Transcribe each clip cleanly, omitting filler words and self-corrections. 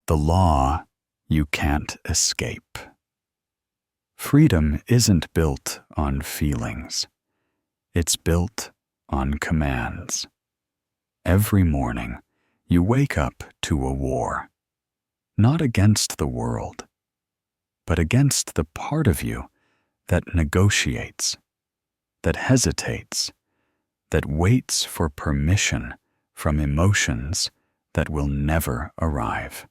the law you can't escape. Freedom isn't built on feelings. It's built on commands. Every morning, you wake up to a war, not against the world, but against the part of you that negotiates, that hesitates, that waits for permission from emotions that will never arrive.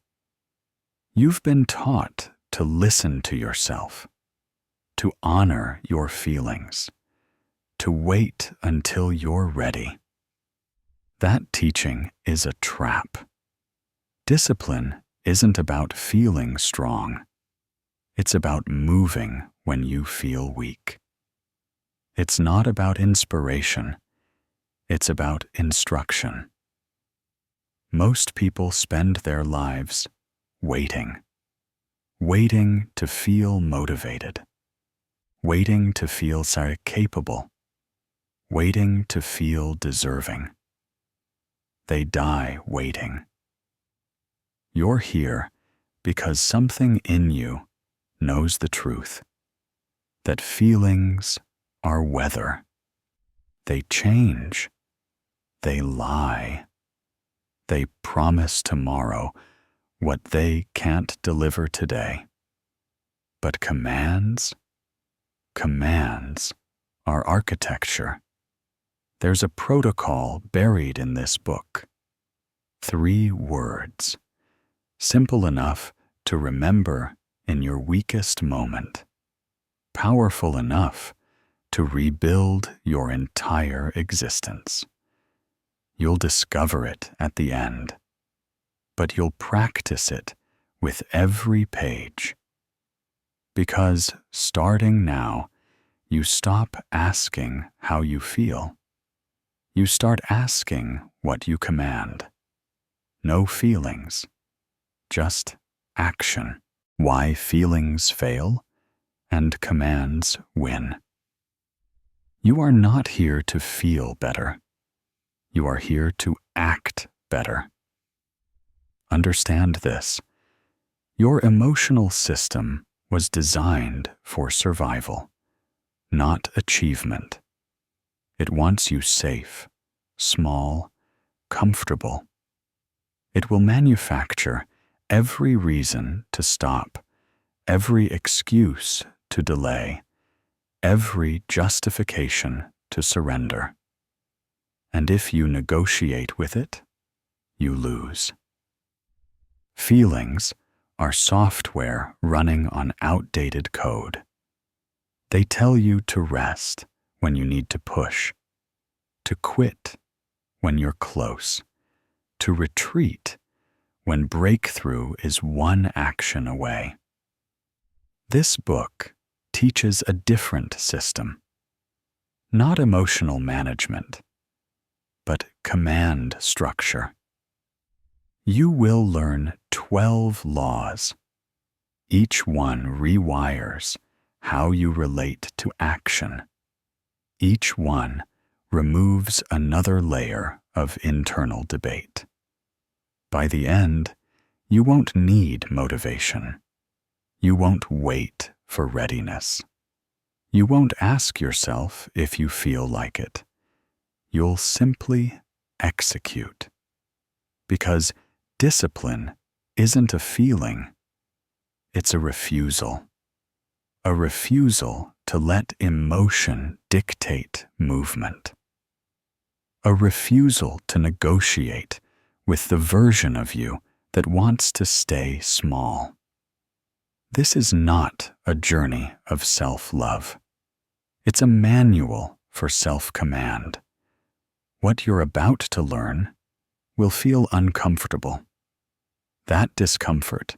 You've been taught to listen to yourself, to honor your feelings, to wait until you're ready. That teaching is a trap. Discipline isn't about feeling strong. It's about moving when you feel weak. It's not about inspiration. It's about instruction. Most people spend their lives waiting to feel motivated, waiting to feel capable, waiting to feel deserving. They die waiting. You're here because something in you knows the truth, that feelings are weather. They change. They lie. They promise tomorrow what they can't deliver today. But commands are architecture. There's a protocol buried in this book. 3 words, simple enough to remember in your weakest moment, powerful enough to rebuild your entire existence. You'll discover it at the end, but you'll practice it with every page. Because starting now, you stop asking how you feel. You start asking what you command. No feelings, just action. Why feelings fail and commands win. You are not here to feel better. You are here to act better. Understand this. Your emotional system was designed for survival, not achievement. It wants you safe, small, comfortable. It will manufacture every reason to stop, every excuse to delay, every justification to surrender. And if you negotiate with it, you lose. Feelings are software running on outdated code. They tell you to rest when you need to push, to quit when you're close, to retreat when breakthrough is one action away. This book teaches a different system, not emotional management, but command structure. You will learn 12 laws. Each one rewires how you relate to action. Each one removes another layer of internal debate. By the end, you won't need motivation. You won't wait for readiness. You won't ask yourself if you feel like it. You'll simply execute. Because discipline isn't a feeling. It's a refusal. A refusal to let emotion dictate movement. A refusal to negotiate with the version of you that wants to stay small. This is not a journey of self-love. It's a manual for self-command. What you're about to learn will feel uncomfortable. That discomfort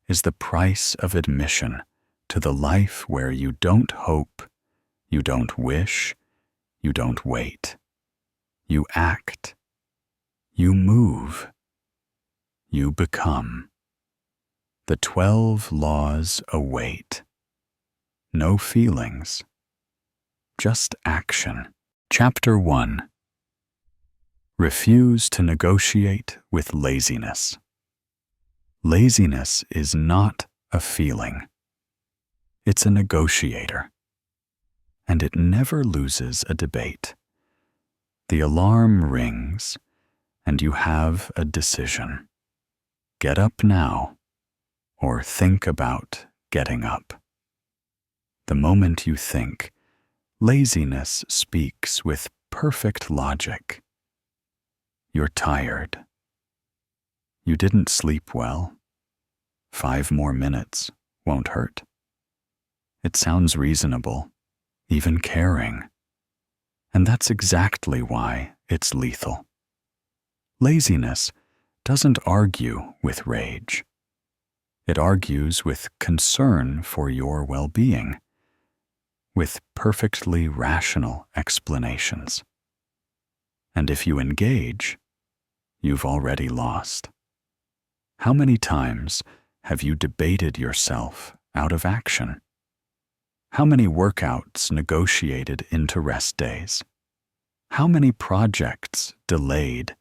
is the price of admission to the life where you don't hope, you don't wish, you don't wait. You act. You move. You become. The 12 laws await. No feelings. Just action. Chapter 1. Refuse to negotiate with laziness. Laziness is not a feeling. It's a negotiator, and it never loses a debate. The alarm rings, and you have a decision. Get up now, or think about getting up. The moment you think, laziness speaks with perfect logic. You're tired. You didn't sleep well. 5 more minutes won't hurt. It sounds reasonable, even caring. And that's exactly why it's lethal. Laziness doesn't argue with rage. It argues with concern for your well-being, with perfectly rational explanations. And if you engage, you've already lost. How many times have you debated yourself out of action? How many workouts negotiated into rest days? How many projects delayed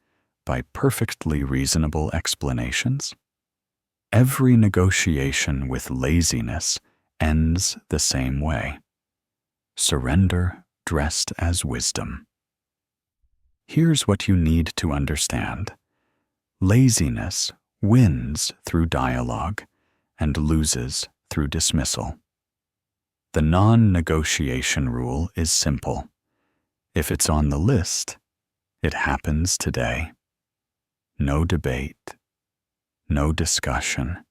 by perfectly reasonable explanations? Every negotiation with laziness ends the same way. Surrender dressed as wisdom. Here's what you need to understand. Laziness wins through dialogue and loses through dismissal. The non-negotiation rule is simple. If it's on the list, it happens today. No debate, no discussion,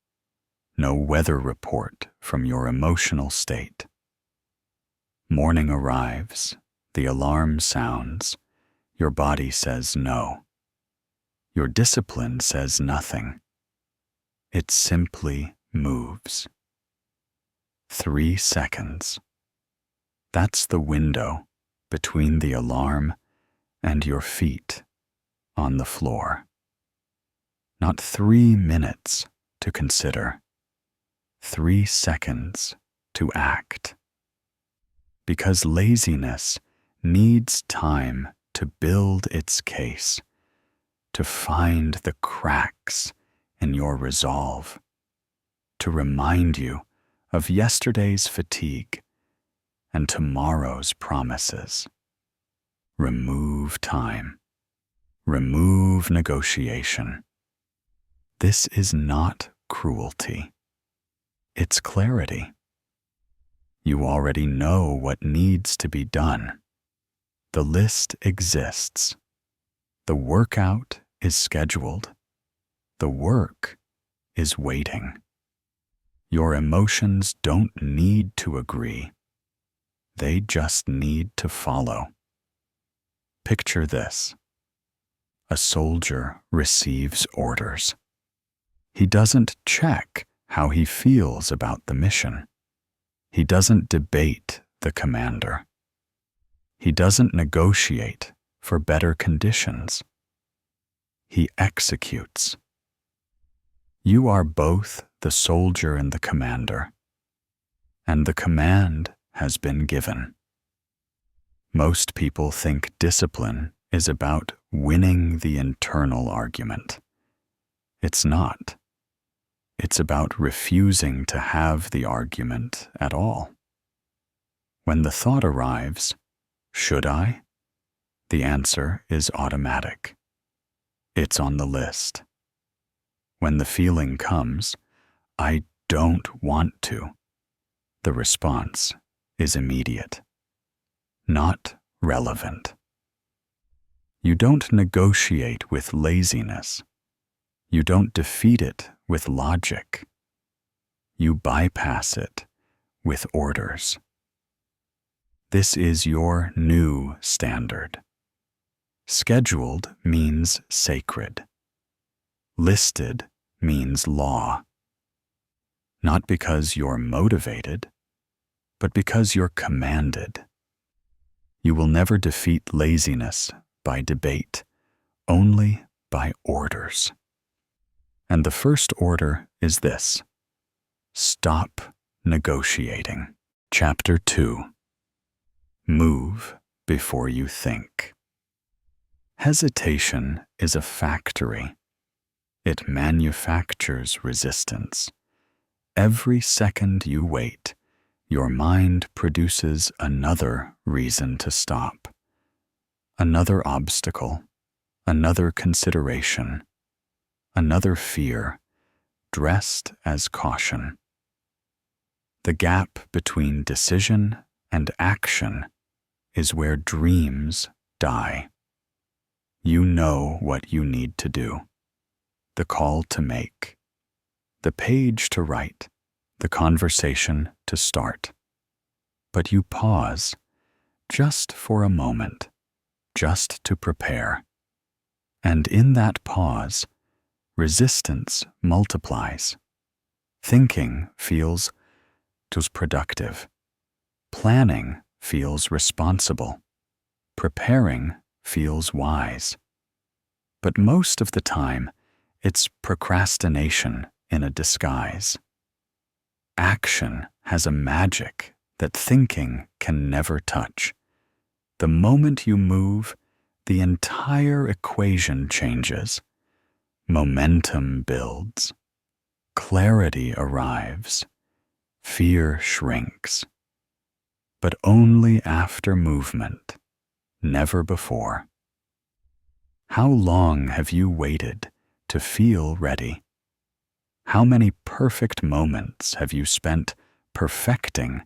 no weather report from your emotional state. Morning arrives, the alarm sounds, your body says no. Your discipline says nothing. It simply moves. 3 seconds. That's the window between the alarm and your feet on the floor. Not 3 minutes to consider. 3 seconds to act. Because laziness needs time to build its case, to find the cracks in your resolve, to remind you of yesterday's fatigue and tomorrow's promises. Remove time. Remove negotiation. This is not cruelty. It's clarity. You already know what needs to be done. The list exists. The workout is scheduled. The work is waiting. Your emotions don't need to agree. They just need to follow. Picture this. A soldier receives orders. He doesn't check how he feels about the mission. He doesn't debate the commander. He doesn't negotiate for better conditions. He executes. You are both the soldier and the commander, and the command has been given. Most people think discipline is about winning the internal argument. It's not. It's about refusing to have the argument at all. When the thought arrives, should I? The answer is automatic. It's on the list. When the feeling comes, I don't want to, the response is immediate, not relevant. You don't negotiate with laziness. You don't defeat it with logic. You bypass it with orders. This is your new standard. Scheduled means sacred. Listed means law. Not because you're motivated, but because you're commanded. You will never defeat laziness by debate, only by orders. And the first order is this: stop negotiating. Chapter 2. Move before you think. Hesitation is a factory. It manufactures resistance. Every second you wait, your mind produces another reason to stop. Another obstacle, another consideration, another fear, dressed as caution. The gap between decision and action is where dreams die. You know what you need to do, the call to make, the page to write, the conversation to start. But you pause, just for a moment, just to prepare. And in that pause, resistance multiplies. Thinking feels productive. Planning feels responsible. Preparing feels wise. But most of the time, it's procrastination in a disguise. Action has a magic that thinking can never touch. The moment you move, the entire equation changes. Momentum builds. Clarity arrives. Fear shrinks. But only after movement, never before. How long have you waited to feel ready? How many perfect moments have you spent perfecting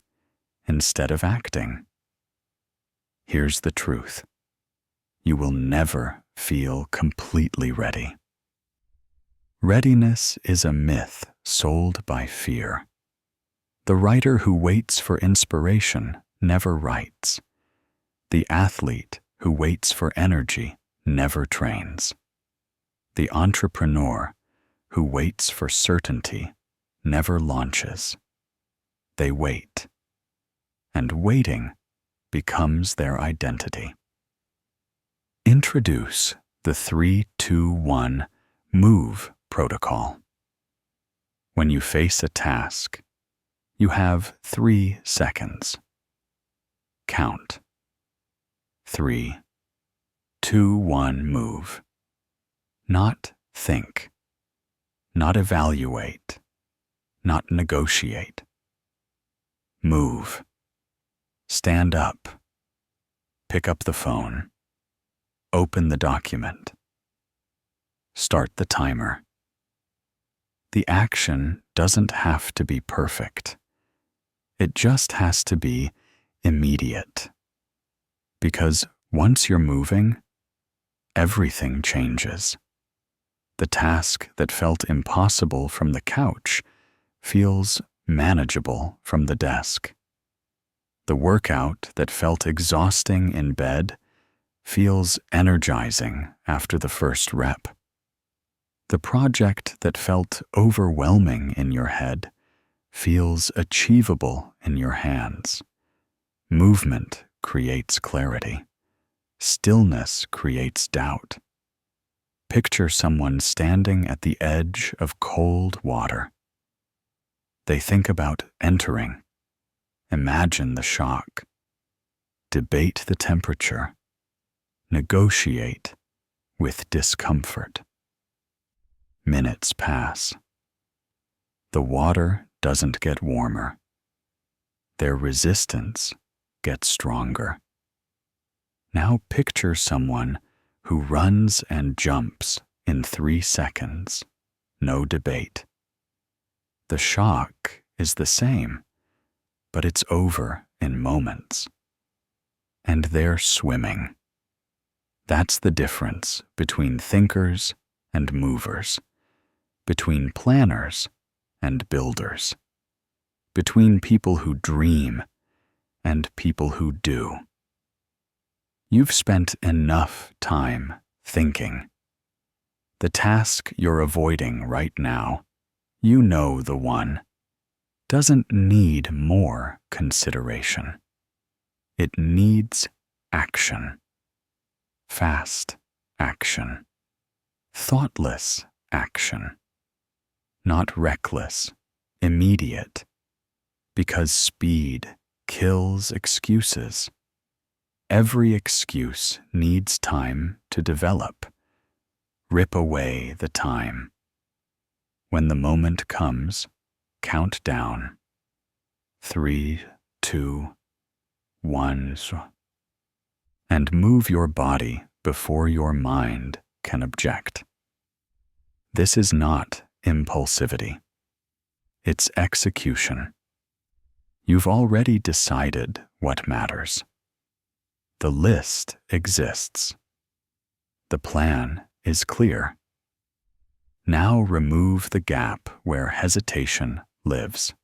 instead of acting? Here's the truth. You will never feel completely ready. Readiness is a myth sold by fear. The writer who waits for inspiration never writes. The athlete who waits for energy never trains. The entrepreneur who waits for certainty never launches. They wait, and waiting becomes their identity. Introduce the 3-2-1 MOVE protocol. When you face a task, you have 3 seconds. Count. 3, 2, 1, move. Not think. Not evaluate. Not negotiate. Move. Stand up. Pick up the phone. Open the document. Start the timer. The action doesn't have to be perfect. It just has to be immediate. Because once you're moving, everything changes. The task that felt impossible from the couch feels manageable from the desk. The workout that felt exhausting in bed feels energizing after the first rep. The project that felt overwhelming in your head feels achievable in your hands. Movement creates clarity. Stillness creates doubt. Picture someone standing at the edge of cold water. They think about entering. Imagine the shock. Debate the temperature. Negotiate with discomfort. Minutes pass. The water doesn't get warmer. Their resistance gets stronger. Now picture someone who runs and jumps in 3 seconds. No debate. The shock is the same, but it's over in moments. And they're swimming. That's the difference between thinkers and movers, between planners and builders, between people who dream and people who do. You've spent enough time thinking. The task you're avoiding right now, you know the one, doesn't need more consideration. It needs action. Fast action. Thoughtless action. Not reckless, immediate. Because speed kills excuses. Every excuse needs time to develop. Rip away the time. When the moment comes, count down. 3, 2, 1, and move your body before your mind can object. This is not impulsivity. It's execution. You've already decided what matters. The list exists. The plan is clear. Now remove the gap where hesitation lives.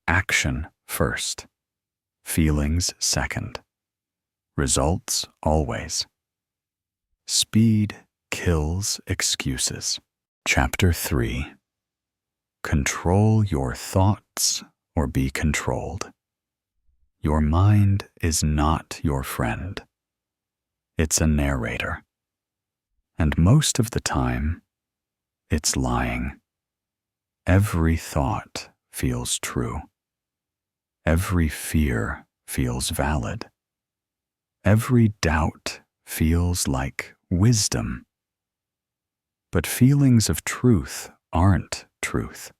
Action first. Feelings second. Results always. Speed kills excuses. Chapter 3. Control your thoughts or be controlled. Your mind is not your friend. It's a narrator. And most of the time, it's lying. Every thought feels true. Every fear feels valid. Every doubt feels like wisdom. But feelings of truth aren't truth.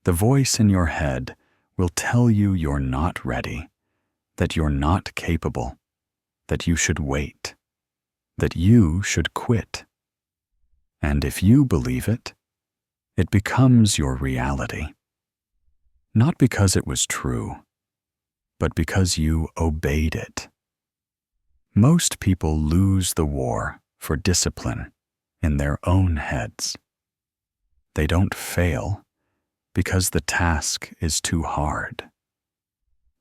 The voice in your head will tell you you're not ready, that you're not capable, that you should wait, that you should quit. And if you believe it, it becomes your reality. Not because it was true, but because you obeyed it. Most people lose the war for discipline in their own heads. They don't fail because the task is too hard.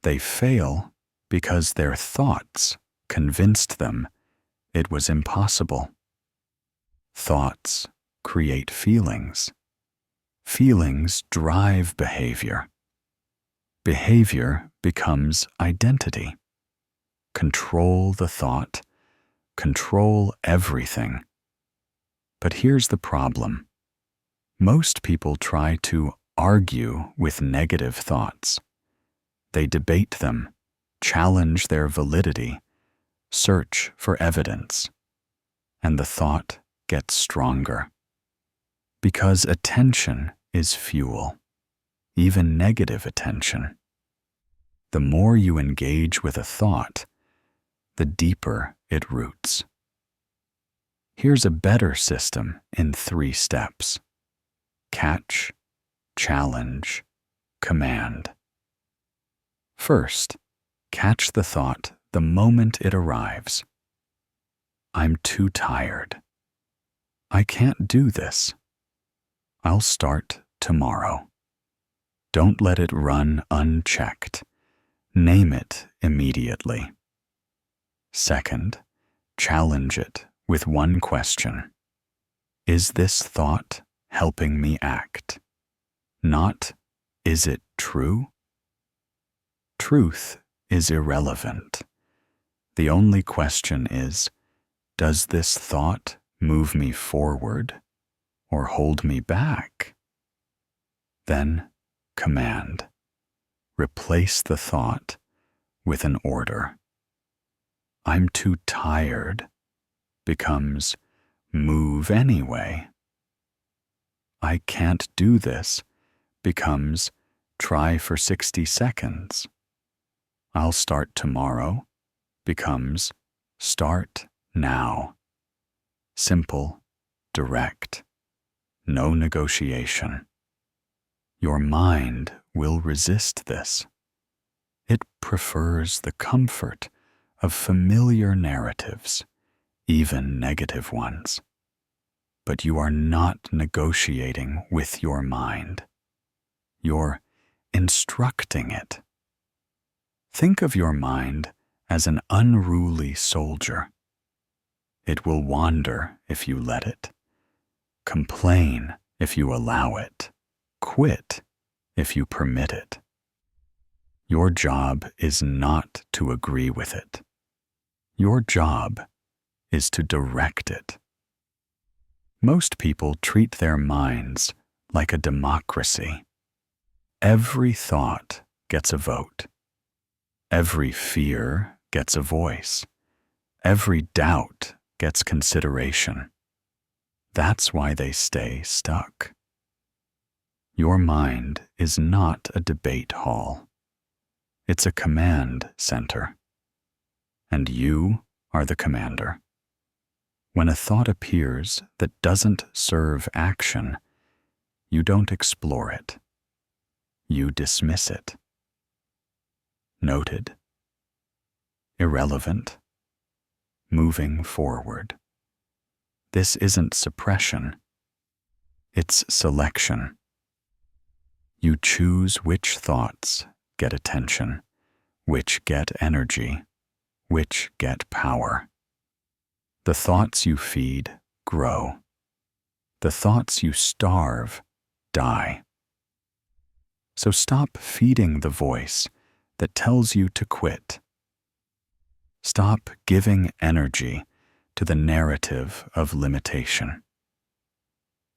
They fail because their thoughts convinced them it was impossible. Thoughts create feelings. Feelings drive behavior. Behavior becomes identity. Control the thought, control everything. But here's the problem. Most people try to argue with negative thoughts. They debate them, challenge their validity, search for evidence, and the thought gets stronger. Because attention is fuel, even negative attention. The more you engage with a thought, the deeper it roots. Here's a better system in 3 steps. Catch, challenge, command. First, catch the thought the moment it arrives. I'm too tired. I can't do this. I'll start tomorrow. Don't let it run unchecked. Name it immediately. Second, challenge it with one question. Is this thought helping me act? Not, is it true? Truth is irrelevant. The only question is, does this thought move me forward or hold me back? Then, command. Replace the thought with an order. I'm too tired becomes move anyway. I can't do this becomes try for 60 seconds. I'll start tomorrow becomes start now. Simple, direct, no negotiation. Your mind will resist this. It prefers the comfort of familiar narratives, even negative ones. But you are not negotiating with your mind. You're instructing it. Think of your mind as an unruly soldier. It will wander if you let it, complain if you allow it, quit if you permit it. Your job is not to agree with it. Your job is to direct it. Most people treat their minds like a democracy. Every thought gets a vote. Every fear gets a voice. Every doubt gets consideration. That's why they stay stuck. Your mind is not a debate hall. It's a command center. And you are the commander. When a thought appears that doesn't serve action, you don't explore it. You dismiss it. Noted. Irrelevant. Moving forward. This isn't suppression. It's selection. You choose which thoughts get attention, which get energy, which get power. The thoughts you feed grow. The thoughts you starve die. So stop feeding the voice that tells you to quit. Stop giving energy to the narrative of limitation.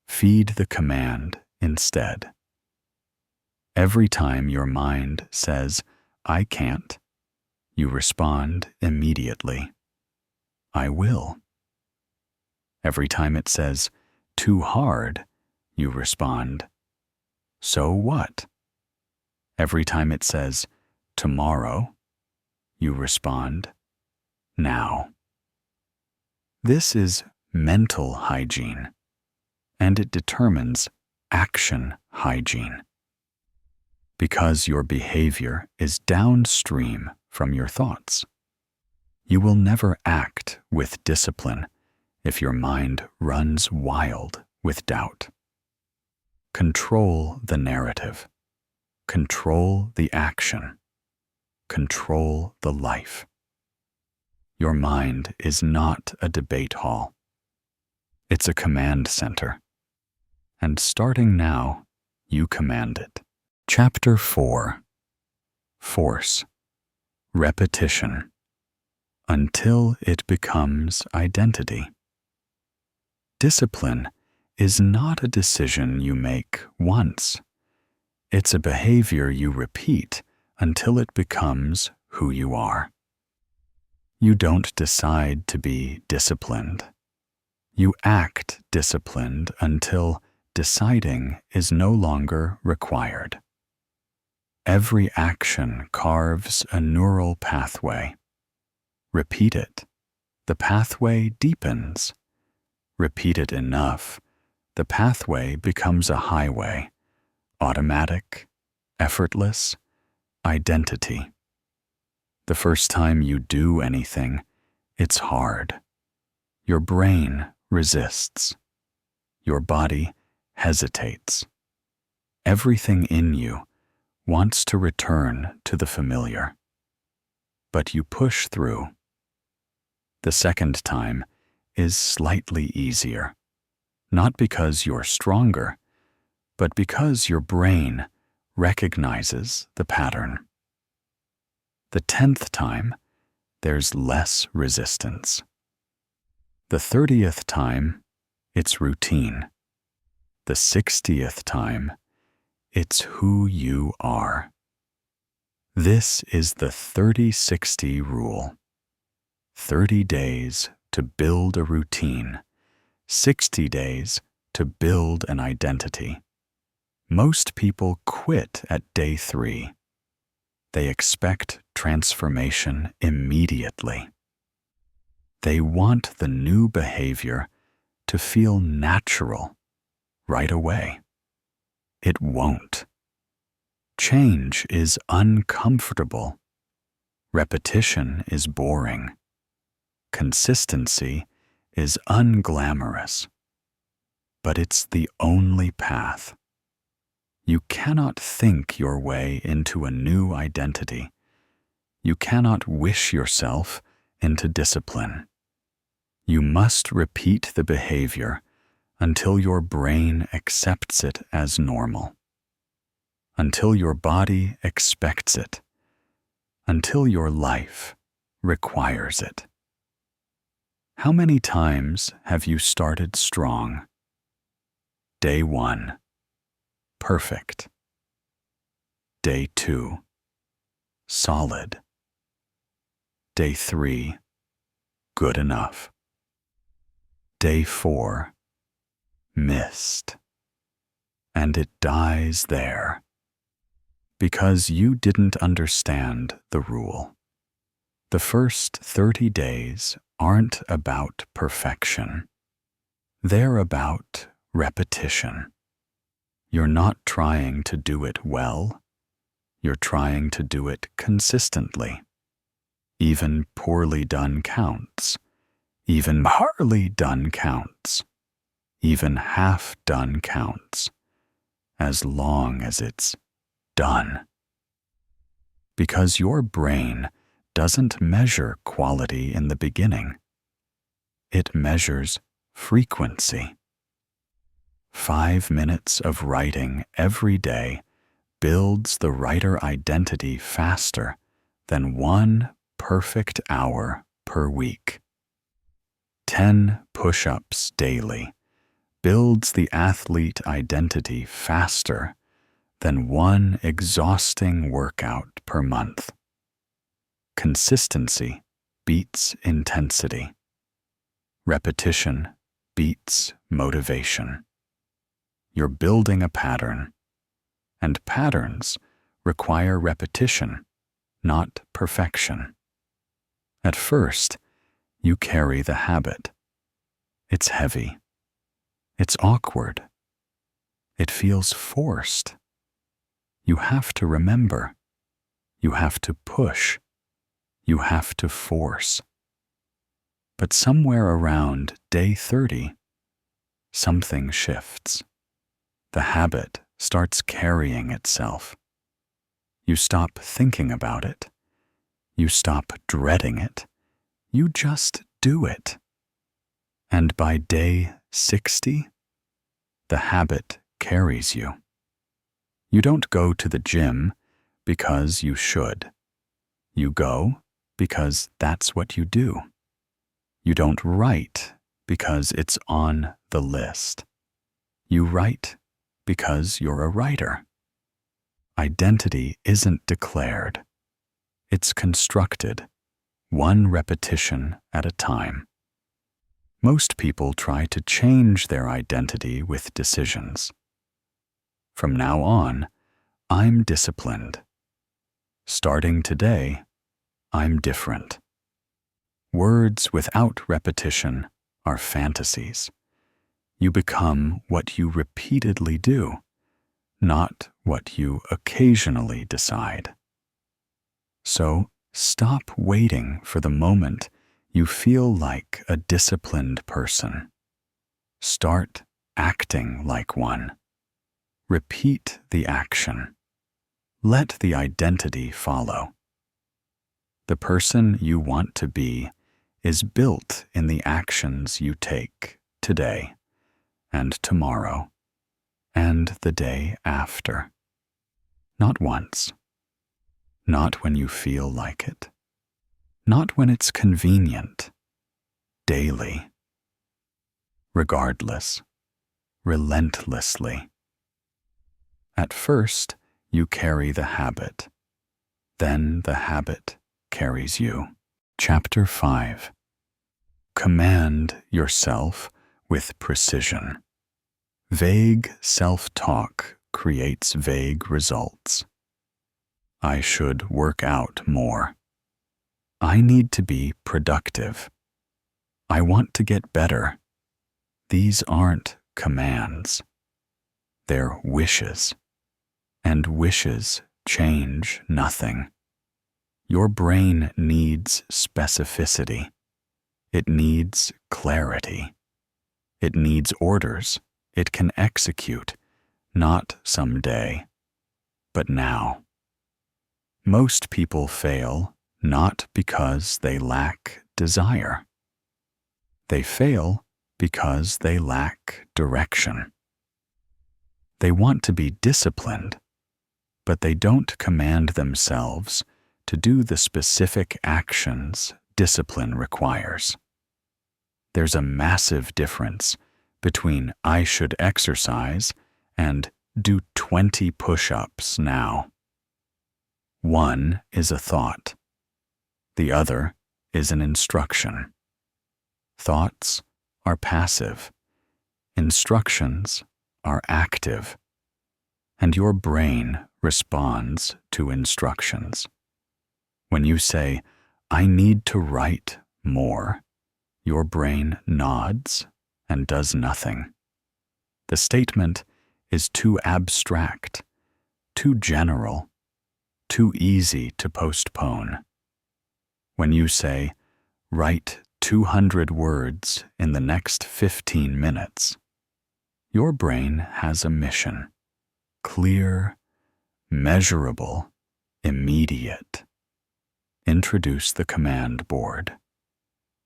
Feed the command instead. Every time your mind says, "I can't," you respond immediately, "I will." Every time it says, "Too hard," you respond, "So what?" Every time it says, "Tomorrow," you respond, "Now." This is mental hygiene, and it determines action hygiene. Because your behavior is downstream from your thoughts. You will never act with discipline if your mind runs wild with doubt. Control the narrative. Control the action. Control the life. Your mind is not a debate hall. It's a command center. And starting now, you command it. Chapter 4. Force. Repetition. Until it becomes identity. Discipline is not a decision you make once. It's a behavior you repeat until it becomes who you are. You don't decide to be disciplined. You act disciplined until deciding is no longer required. Every action carves a neural pathway. Repeat it. The pathway deepens. Repeat it enough. The pathway becomes a highway. Automatic, effortless, identity. The first time you do anything, it's hard. Your brain resists. Your body hesitates. Everything in you wants to return to the familiar. But you push through. The second time is slightly easier, not because you're stronger, but because your brain recognizes the pattern. The 10th time, there's less resistance. The 30th time, it's routine. The 60th time, it's who you are. This is the 30-60 rule. 30 days to build a routine, 60 days to build an identity. Most people quit at day 3. They expect transformation immediately. They want the new behavior to feel natural right away. It won't. Change is uncomfortable. Repetition is boring. Consistency is unglamorous. But it's the only path. You cannot think your way into a new identity. You cannot wish yourself into discipline. You must repeat the behavior until your brain accepts it as normal. Until your body expects it. Until your life requires it. How many times have you started strong? Day 1. Perfect. Day 2. Solid. Day 3. Good enough. Day 4. Missed. and it dies there. Because you didn't understand the rule. The first 30 days aren't about perfection. They're about repetition. You're not trying to do it well. You're trying to do it consistently. Even poorly done counts. Even hardly done counts. Even half done counts. As long as it's done. Because your brain doesn't measure quality in the beginning. It measures frequency. 5 minutes of writing every day builds the writer identity faster than 1 perfect hour per week. 10 push-ups daily builds the athlete identity faster than 1 exhausting workout per month. Consistency beats intensity. Repetition beats motivation. You're building a pattern, and patterns require repetition, not perfection. At first, you carry the habit. It's heavy. It's awkward. It feels forced. You have to remember. You have to push. You have to force. But somewhere around day 30, something shifts. The habit starts carrying itself. You stop thinking about it. You stop dreading it. You just do it. And by day 60, the habit carries you. You don't go to the gym because you should. You go because that's what you do. You don't write because it's on the list. You write because you're a writer. Identity isn't declared. It's constructed, 1 repetition at a time. Most people try to change their identity with decisions. From now on, I'm disciplined. Starting today, I'm different. Words without repetition are fantasies. You become what you repeatedly do, not what you occasionally decide. So stop waiting for the moment you feel like a disciplined person. Start acting like one. Repeat the action. Let the identity follow. The person you want to be is built in the actions you take today and tomorrow and the day after. Not once. Not when you feel like it. Not when it's convenient. Daily. Regardless. Relentlessly. At first, you carry the habit. Then the habit carries you. Chapter 5. Command yourself with precision. Vague self-talk creates vague results. I should work out more. I need to be productive. I want to get better. These aren't commands. They're wishes. And wishes change nothing. Your brain needs specificity. It needs clarity. It needs orders it can execute, not someday, but now. Most people fail not because they lack desire. They fail because they lack direction. They want to be disciplined, but they don't command themselves to do the specific actions discipline requires. There's a massive difference between I should exercise and do 20 push-ups now. One is a thought. The other is an instruction. Thoughts are passive. Instructions are active. and your brain responds to instructions. When you say, "I need to write more," your brain nods and does nothing. The statement is too abstract, too general, too easy to postpone. When you say, "Write 200 words in the next 15 minutes," your brain has a mission: clear, measurable, immediate. Introduce the command board.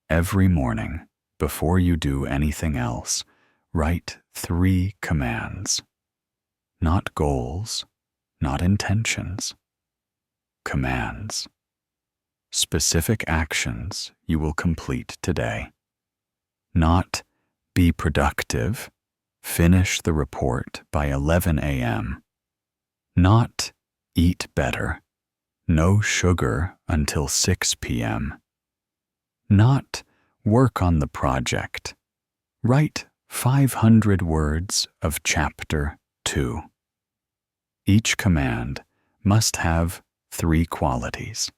Every morning, before you do anything else, write 3 commands. Not goals, not intentions. Commands. Specific actions you will complete today. Not be productive, finish the report by 11 a.m. Not eat better, no sugar until 6 p.m. Not work on the project, write 500 words of Chapter 2. Each command must have 3 qualities.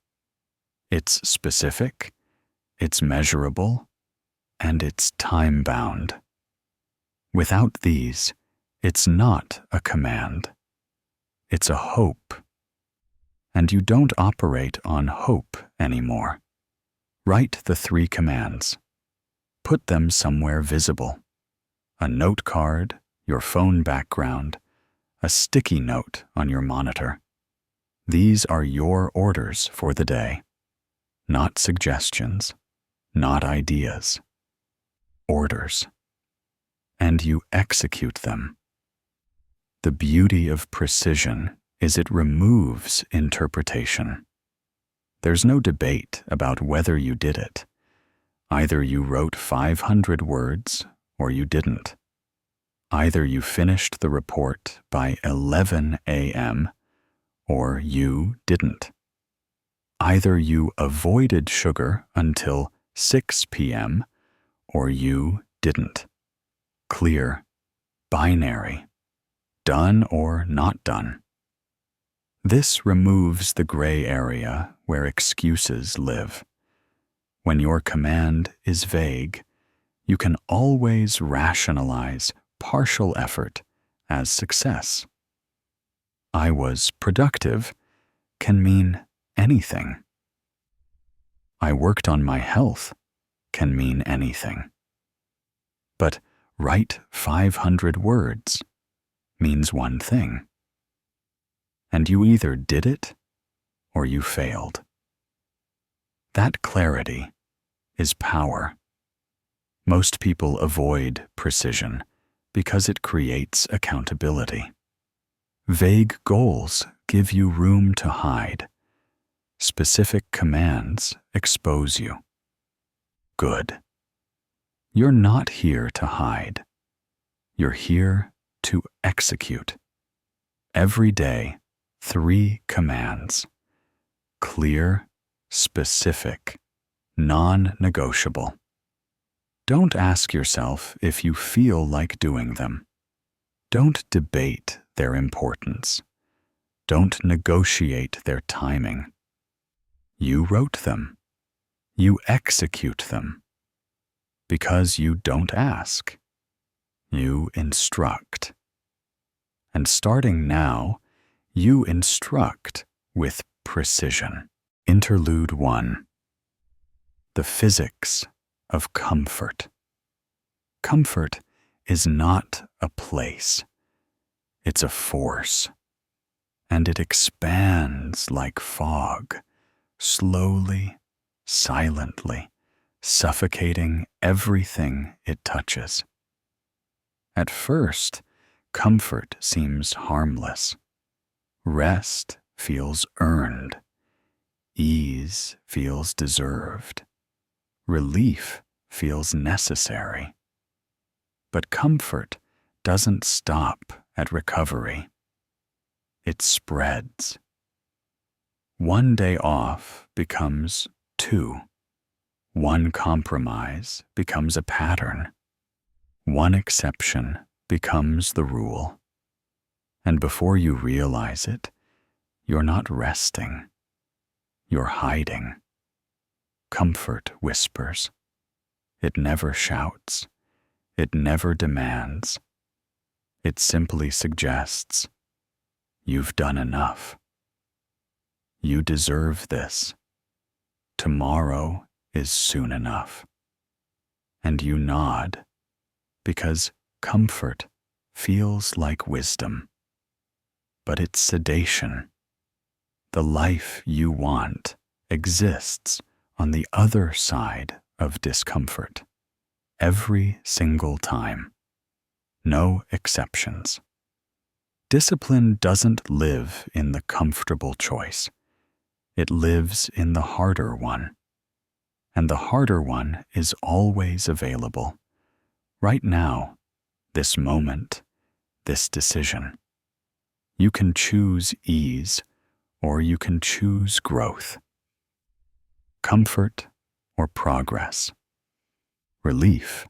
It's specific, it's measurable, and it's time-bound. Without these, it's not a command. It's a hope. And you don't operate on hope anymore. Write the 3 commands. Put them somewhere visible. A note card, your phone background, a sticky note on your monitor. These are your orders for the day. Not suggestions, not ideas. Orders. And you execute them. The beauty of precision is it removes interpretation. There's no debate about whether you did it. Either you wrote 500 words or you didn't. Either you finished the report by 11 a.m. or you didn't. Either you avoided sugar until 6 p.m. or you didn't. Clear, binary, done or not done. This removes the gray area where excuses live. When your command is vague, you can always rationalize partial effort as success. I was productive can mean anything. I worked on my health can mean anything. But write 500 words means one thing. And you either did it or you failed. That clarity is power. Most people avoid precision because it creates accountability. Vague goals give you room to hide. Specific commands expose you. Good. You're not here to hide. You're here to execute. Every day, 3 commands. Clear, specific, non-negotiable. Don't ask yourself if you feel like doing them. Don't debate their importance. Don't negotiate their timing. You wrote them. You execute them. Because you don't ask. You instruct. And starting now, you instruct with precision. Interlude 1. The physics of comfort. Comfort is not a place. It's a force. And it expands like fog, slowly, silently, suffocating everything it touches. At first, comfort seems harmless. Rest feels earned. Ease feels deserved. Relief feels necessary. But comfort doesn't stop at recovery. It spreads. One day off becomes 2. One compromise becomes a pattern. One exception becomes the rule. And before you realize it, you're not resting. You're hiding. Comfort whispers. It never shouts. It never demands. It simply suggests, you've done enough. You deserve this. Tomorrow is soon enough. And you nod, because comfort feels like wisdom. But it's sedation. The life you want exists on the other side of discomfort. Every single time. No exceptions. Discipline doesn't live in the comfortable choice. It lives in the harder one. And the harder one is always available. Right now, this moment, this decision. You can choose ease, or you can choose growth. Comfort or progress. Relief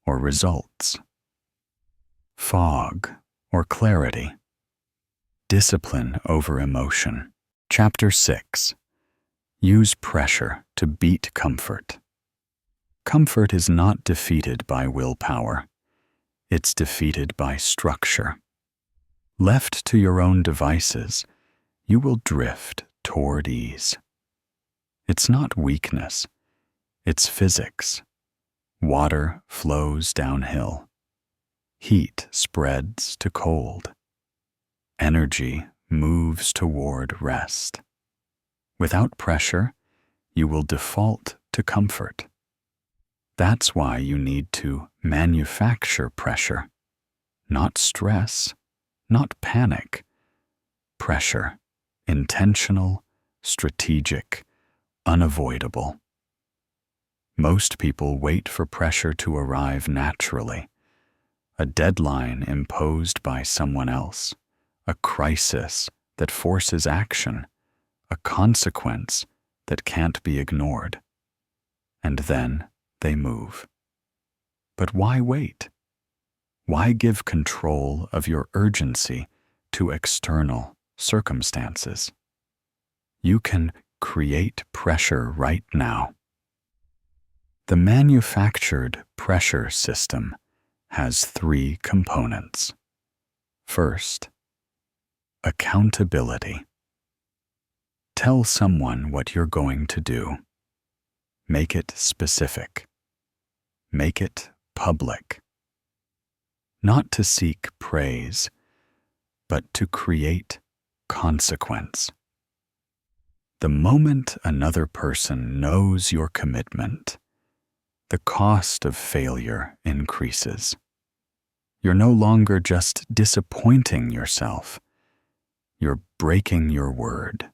or results. Fog or clarity. Discipline over emotion. Chapter 6. Use pressure to beat comfort. Comfort is not defeated by willpower. It's defeated by structure. Left to your own devices, you will drift toward ease. It's not weakness. It's physics. Water flows downhill. Heat spreads to cold. Energy moves toward rest. Without pressure, you will default to comfort. That's why you need to manufacture pressure. Not stress, not panic. Pressure, intentional, strategic, unavoidable. Most people wait for pressure to arrive naturally. A deadline imposed by someone else, a crisis that forces action, a consequence that can't be ignored. And then they move. But why wait? Why give control of your urgency to external circumstances? You can create pressure right now. The manufactured pressure system has 3 components. First, accountability. Tell someone what you're going to do. Make it specific. Make it public. Not to seek praise, but to create consequence. The moment another person knows your commitment, the cost of failure increases. You're no longer just disappointing yourself. You're breaking your word.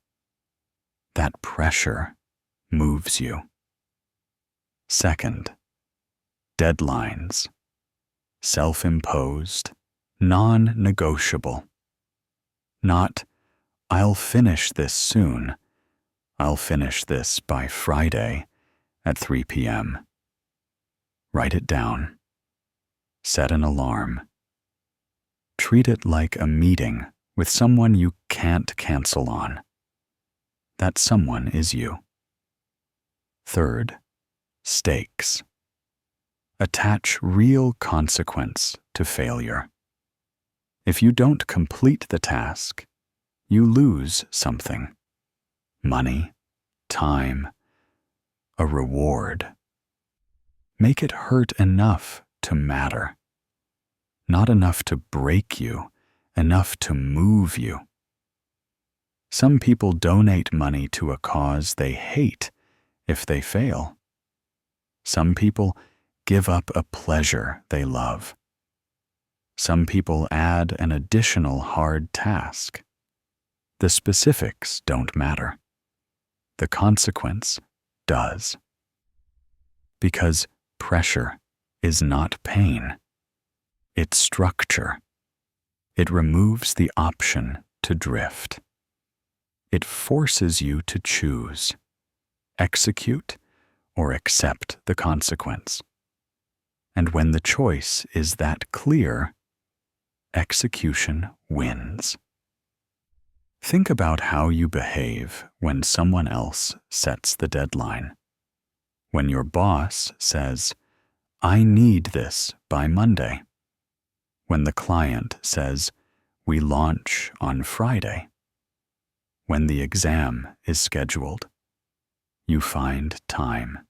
That pressure moves you. Second, deadlines. Self-imposed, non-negotiable. Not, I'll finish this soon. I'll finish this by Friday at 3 p.m. Write it down. Set an alarm. Treat it like a meeting with someone you can't cancel on. That someone is you. Third, stakes. Attach real consequence to failure. If you don't complete the task, you lose something. Money, time, a reward. Make it hurt enough to matter. Not enough to break you, enough to move you. Some people donate money to a cause they hate if they fail. Some people give up a pleasure they love. Some people add an additional hard task. The specifics don't matter. The consequence does. Because pressure is not pain. It's structure. It removes the option to drift. It forces you to choose, execute, or accept the consequence. And when the choice is that clear, execution wins. Think about how you behave when someone else sets the deadline. When your boss says, "I need this by Monday." When the client says, "We launch on Friday." When the exam is scheduled, you find time.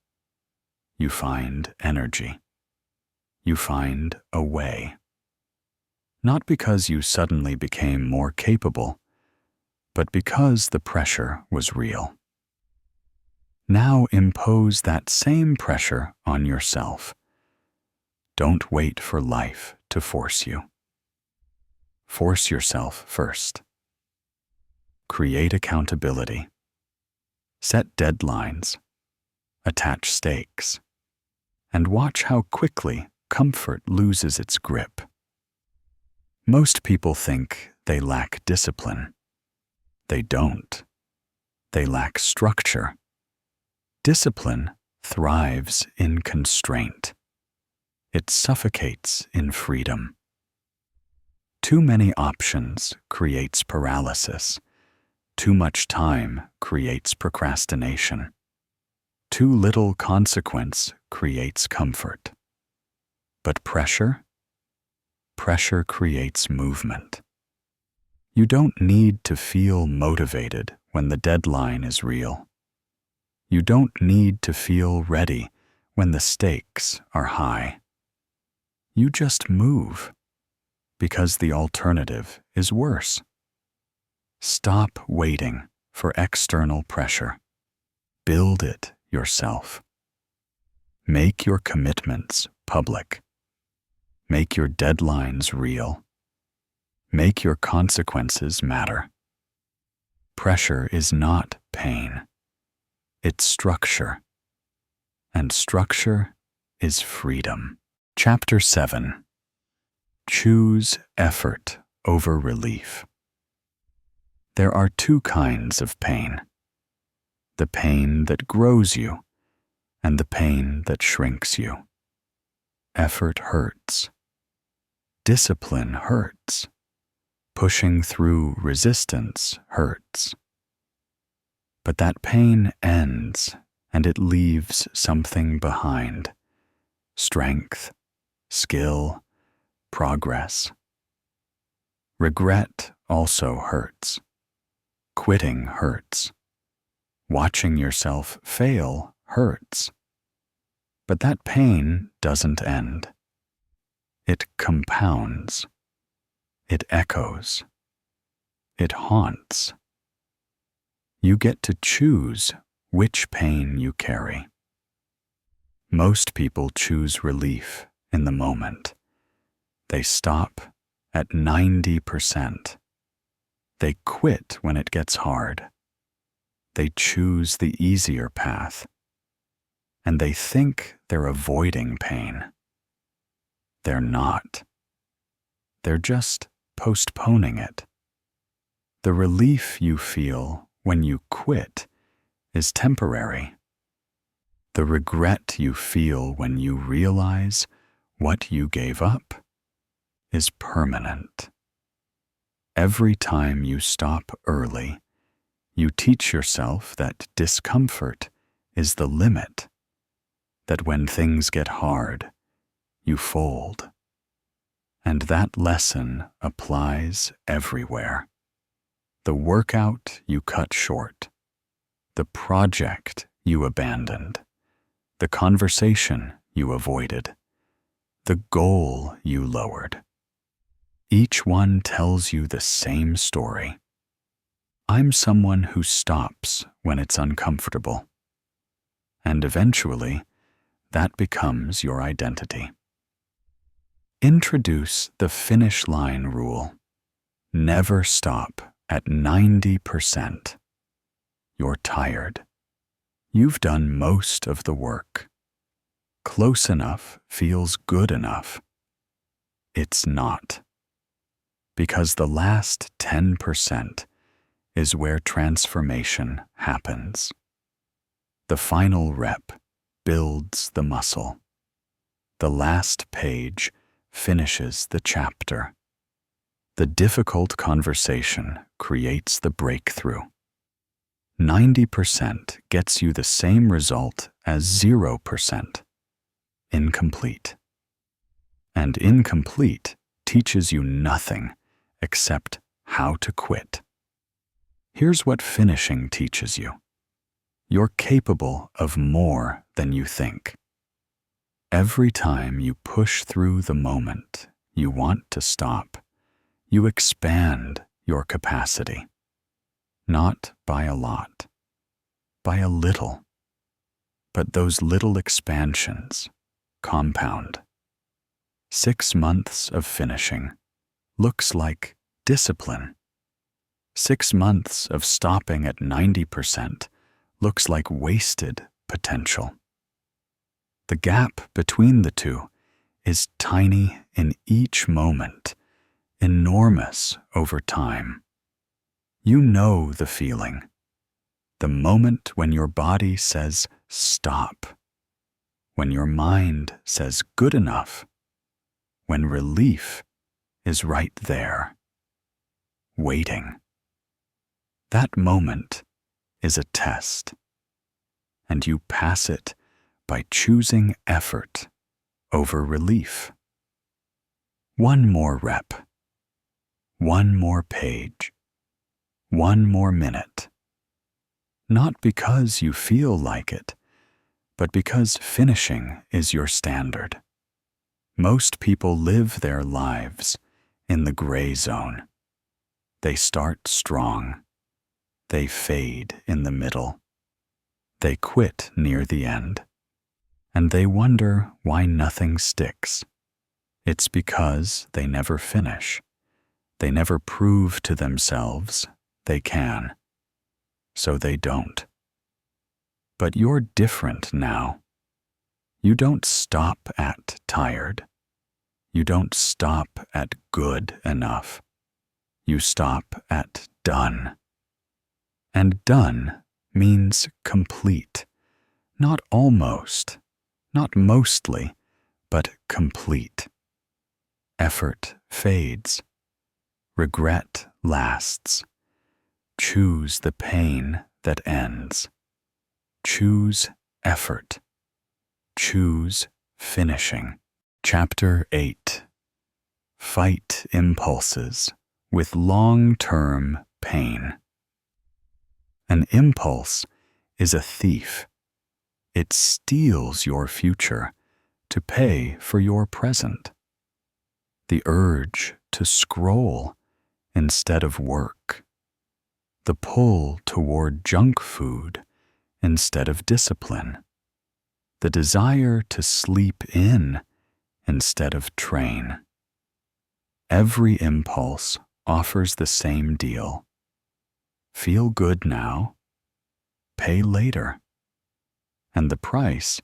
You find energy. You find a way. Not because you suddenly became more capable, but because the pressure was real. Now impose that same pressure on yourself. Don't wait for life to force you. Force yourself first. Create accountability. Set deadlines. Attach stakes. And watch how quickly comfort loses its grip. Most people think they lack discipline. They don't. They lack structure. Discipline thrives in constraint. It suffocates in freedom. Too many options creates paralysis. Too much time creates procrastination. Too little consequence creates comfort. But pressure creates movement. You don't need to feel motivated when the deadline is real. You don't need to feel ready when the stakes are high. You just move, because the alternative is worse. Stop waiting for external pressure. Build it yourself. Make your commitments public. Make your deadlines real. Make your consequences matter. Pressure is not pain. It's structure. And structure is freedom. Chapter 7. Choose effort over relief. There are two kinds of pain. The pain that grows you and the pain that shrinks you. Effort hurts. Discipline hurts. Pushing through resistance hurts. But that pain ends, and it leaves something behind. Strength, skill, progress. Regret also hurts. Quitting hurts. Watching yourself fail hurts. But that pain doesn't end. It compounds. It echoes. It haunts. You get to choose which pain you carry. Most people choose relief in the moment. They stop at 90%. They quit when it gets hard. They choose the easier path. And they think they're avoiding pain. They're not. They're just postponing it. The relief you feel when you quit is temporary. The regret you feel when you realize what you gave up is permanent. Every time you stop early, you teach yourself that discomfort is the limit, that when things get hard, you fold. And that lesson applies everywhere. The workout you cut short, the project you abandoned, the conversation you avoided, the goal you lowered. Each one tells you the same story. I'm someone who stops when it's uncomfortable. And eventually, that becomes your identity. Introduce the finish line rule. Never stop at 90%. You're tired. You've done most of the work. Close enough feels good enough. It's not. Because the last 10% is where transformation happens. The final rep builds the muscle. The last page finishes the chapter. The difficult conversation creates the breakthrough. 90% gets you the same result as 0%. Incomplete. And incomplete teaches you nothing except how to quit. Here's what finishing teaches you. You're capable of more than you think. Every time you push through the moment you want to stop, you expand your capacity. Not by a lot, by a little. But those little expansions compound. 6 months of finishing looks like discipline. 6 months of stopping at 90% looks like wasted potential. The gap between the two is tiny in each moment, enormous over time. You know the feeling. The moment when your body says stop, when your mind says good enough, when relief is right there, waiting. That moment is a test, and you pass it by choosing effort over relief. One more rep, one more page, one more minute. Not because you feel like it, but because finishing is your standard. Most people live their lives in the gray zone. They start strong. They fade in the middle. They quit near the end. And they wonder why nothing sticks. It's because they never finish. They never prove to themselves they can. So they don't. But you're different now. You don't stop at tired. You don't stop at good enough. You stop at done. And done means complete. Not almost, not mostly, but complete. Effort fades. Regret lasts. Choose the pain that ends. Choose effort. Choose finishing. Chapter 8. Fight impulses with long-term pain. An impulse is a thief. It steals your future to pay for your present. The urge to scroll instead of work. The pull toward junk food instead of discipline. The desire to sleep in instead of train. Every impulse offers the same deal. Feel good now, pay later. And the price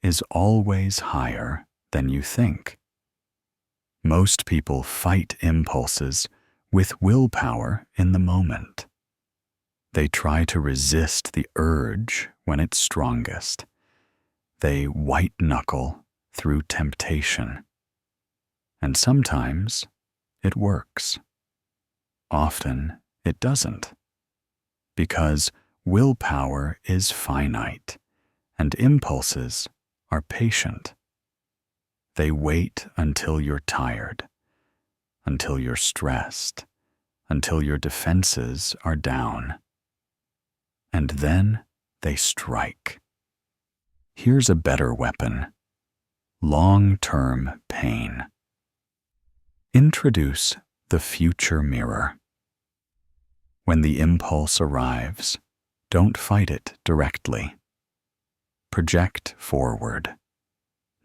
is always higher than you think. Most people fight impulses with willpower in the moment. They try to resist the urge when it's strongest. They white-knuckle through temptation. And sometimes it works. Often it doesn't. Because willpower is finite, and impulses are patient. They wait until you're tired, until you're stressed, until your defenses are down. And then they strike. Here's a better weapon: long-term pain. Introduce the future mirror. When the impulse arrives, don't fight it directly. Project forward.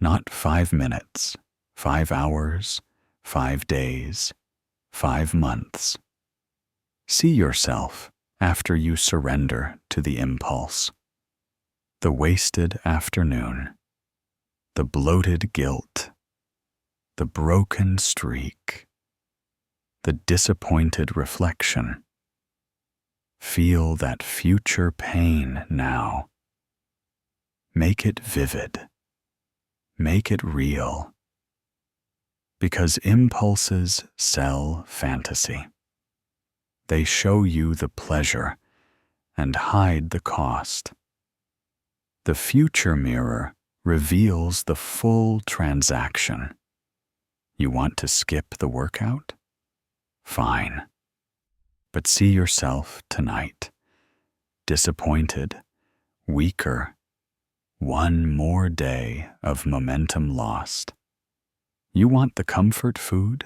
Not 5 minutes, 5 hours, 5 days, 5 months. See yourself after you surrender to the impulse. The wasted afternoon, the bloated guilt, the broken streak, the disappointed reflection. Feel that future pain now. Make it vivid. Make it real. Because impulses sell fantasy. They show you the pleasure and hide the cost. The future mirror reveals the full transaction. You want to skip the workout? Fine. But see yourself tonight, disappointed, weaker, one more day of momentum lost. You want the comfort food?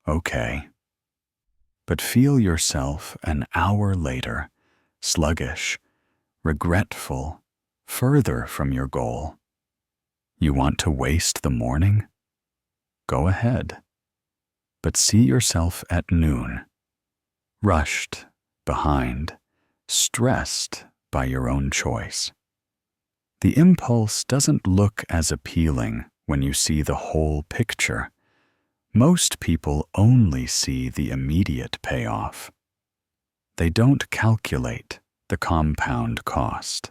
Okay. But feel yourself an hour later, sluggish, regretful, further from your goal. You want to waste the morning? Go ahead. But see yourself at noon, rushed, behind, stressed by your own choice. The impulse doesn't look as appealing when you see the whole picture. Most people only see the immediate payoff. They don't calculate the compound cost.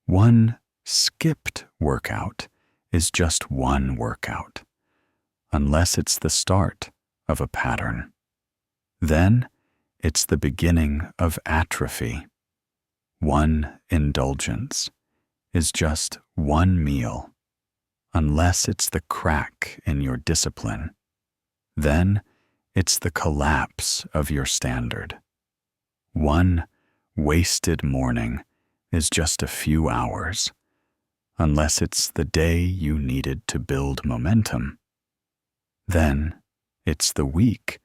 One skipped workout is just one workout, unless it's the start of a pattern. Then it's the beginning of atrophy. One indulgence is just one meal, unless it's the crack in your discipline. Then it's the collapse of your standard. One wasted morning is just a few hours, unless it's the day you needed to build momentum. Then it's the week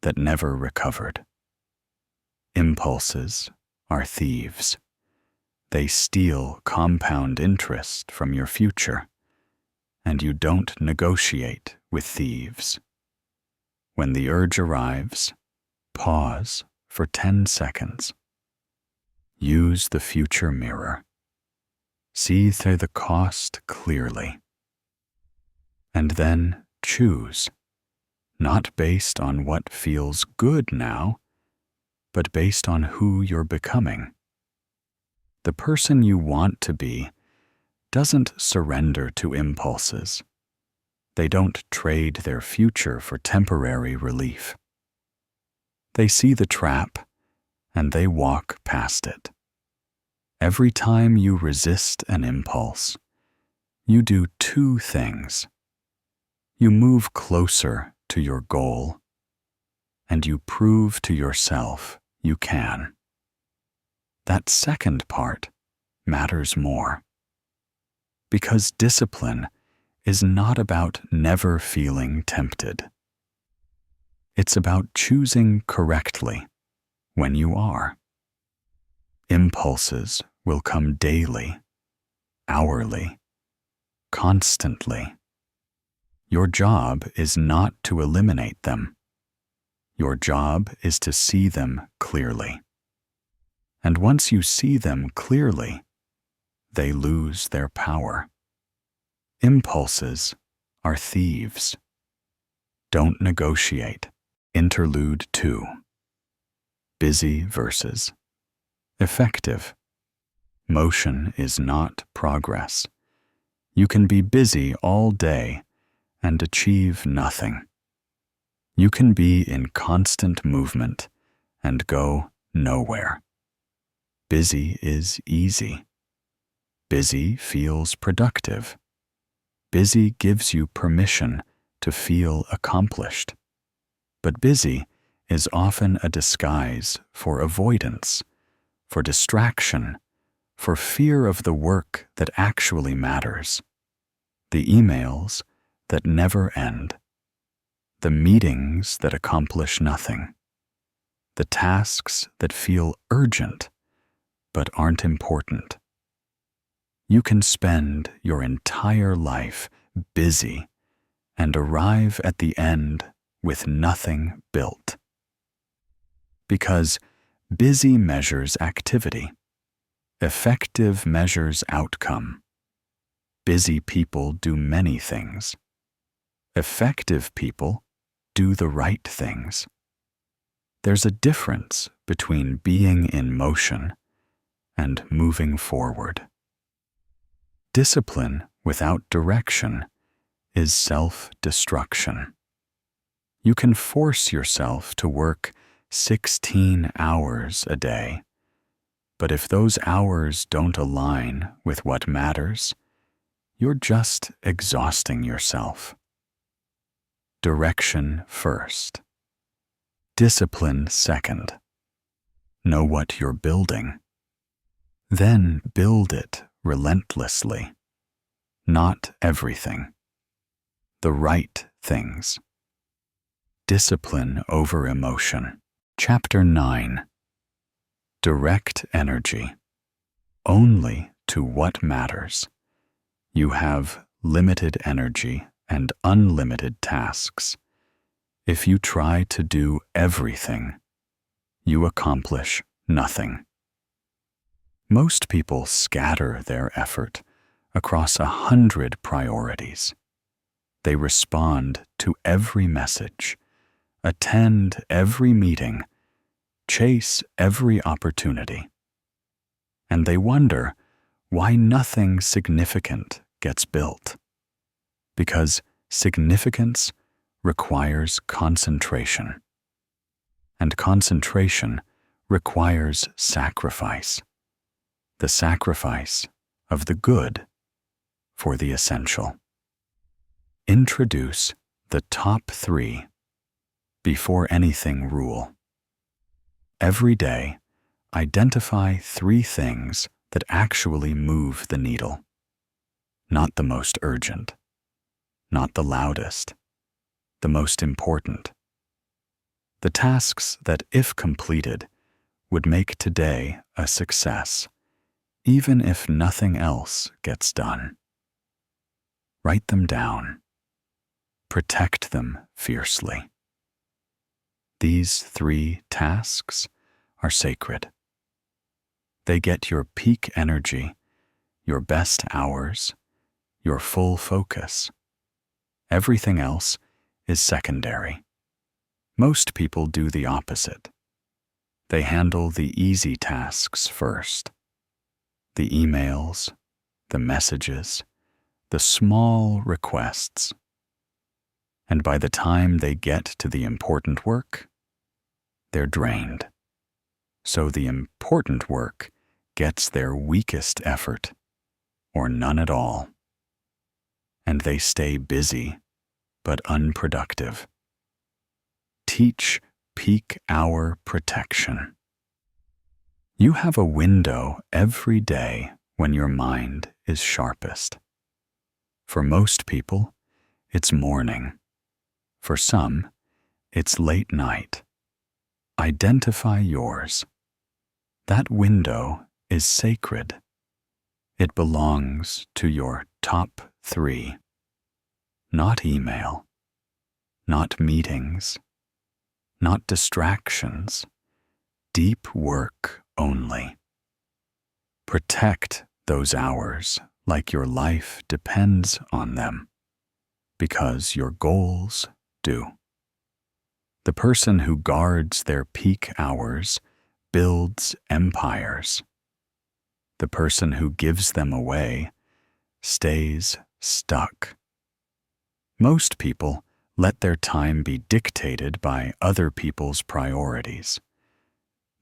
that never recovered. Impulses are thieves. They steal compound interest from your future, and you don't negotiate with thieves. When the urge arrives, pause for 10 seconds. Use the future mirror. See through the cost clearly. And then choose, not based on what feels good now, but based on who you're becoming. The person you want to be doesn't surrender to impulses. They don't trade their future for temporary relief. They see the trap, and they walk past it. Every time you resist an impulse, you do two things. You move closer to your goal, and you prove to yourself you can. That second part matters more. Because discipline is not about never feeling tempted. It's about choosing correctly when you are. Impulses will come daily, hourly, constantly. Your job is not to eliminate them. Your job is to see them clearly. And once you see them clearly, they lose their power. Impulses are thieves. Don't negotiate. Interlude 2. Busy versus effective. Motion is not progress. You can be busy all day and achieve nothing. You can be in constant movement and go nowhere. Busy is easy. Busy feels productive. Busy gives you permission to feel accomplished. But busy is often a disguise for avoidance, for distraction, for fear of the work that actually matters. The emails that never end. The meetings that accomplish nothing. The tasks that feel urgent but aren't important. You can spend your entire life busy and arrive at the end with nothing built. Because busy measures activity. Effective measures outcome. Busy people do many things. Effective people do the right things. There's a difference between being in motion and moving forward. Discipline without direction is self-destruction. You can force yourself to work 16 hours a day, but if those hours don't align with what matters, you're just exhausting yourself. Direction first. Discipline second. Know what you're building. Then build it relentlessly. Not everything. The right things. Discipline over emotion. Chapter 9. Direct energy. Only to what matters. You have limited energy and unlimited tasks. If you try to do everything, you accomplish nothing. Most people scatter their effort across 100 priorities. They respond to every message, attend every meeting, chase every opportunity. And they wonder why nothing significant gets built. Because significance requires concentration. And concentration requires sacrifice. The sacrifice of the good for the essential. Introduce the top 3 before anything rule. Every day, identify 3 things that actually move the needle. Not the most urgent, not the loudest, the most important. The tasks that, if completed, would make today a success, even if nothing else gets done. Write them down. Protect them fiercely. These 3 tasks are sacred. They get your peak energy, your best hours, your full focus. Everything else is secondary. Most people do the opposite. They handle the easy tasks first. The emails, the messages, the small requests. And by the time they get to the important work, they're drained. So the important work gets their weakest effort, or none at all. And they stay busy, but unproductive. Teach peak hour protection. You have a window every day when your mind is sharpest. For most people, it's morning. For some, it's late night. Identify yours. That window is sacred. It belongs to your top 3. Not email, not meetings, not distractions, deep work only. Protect those hours like your life depends on them, because your goals do. The person who guards their peak hours builds empires. The person who gives them away stays stuck. Most people let their time be dictated by other people's priorities.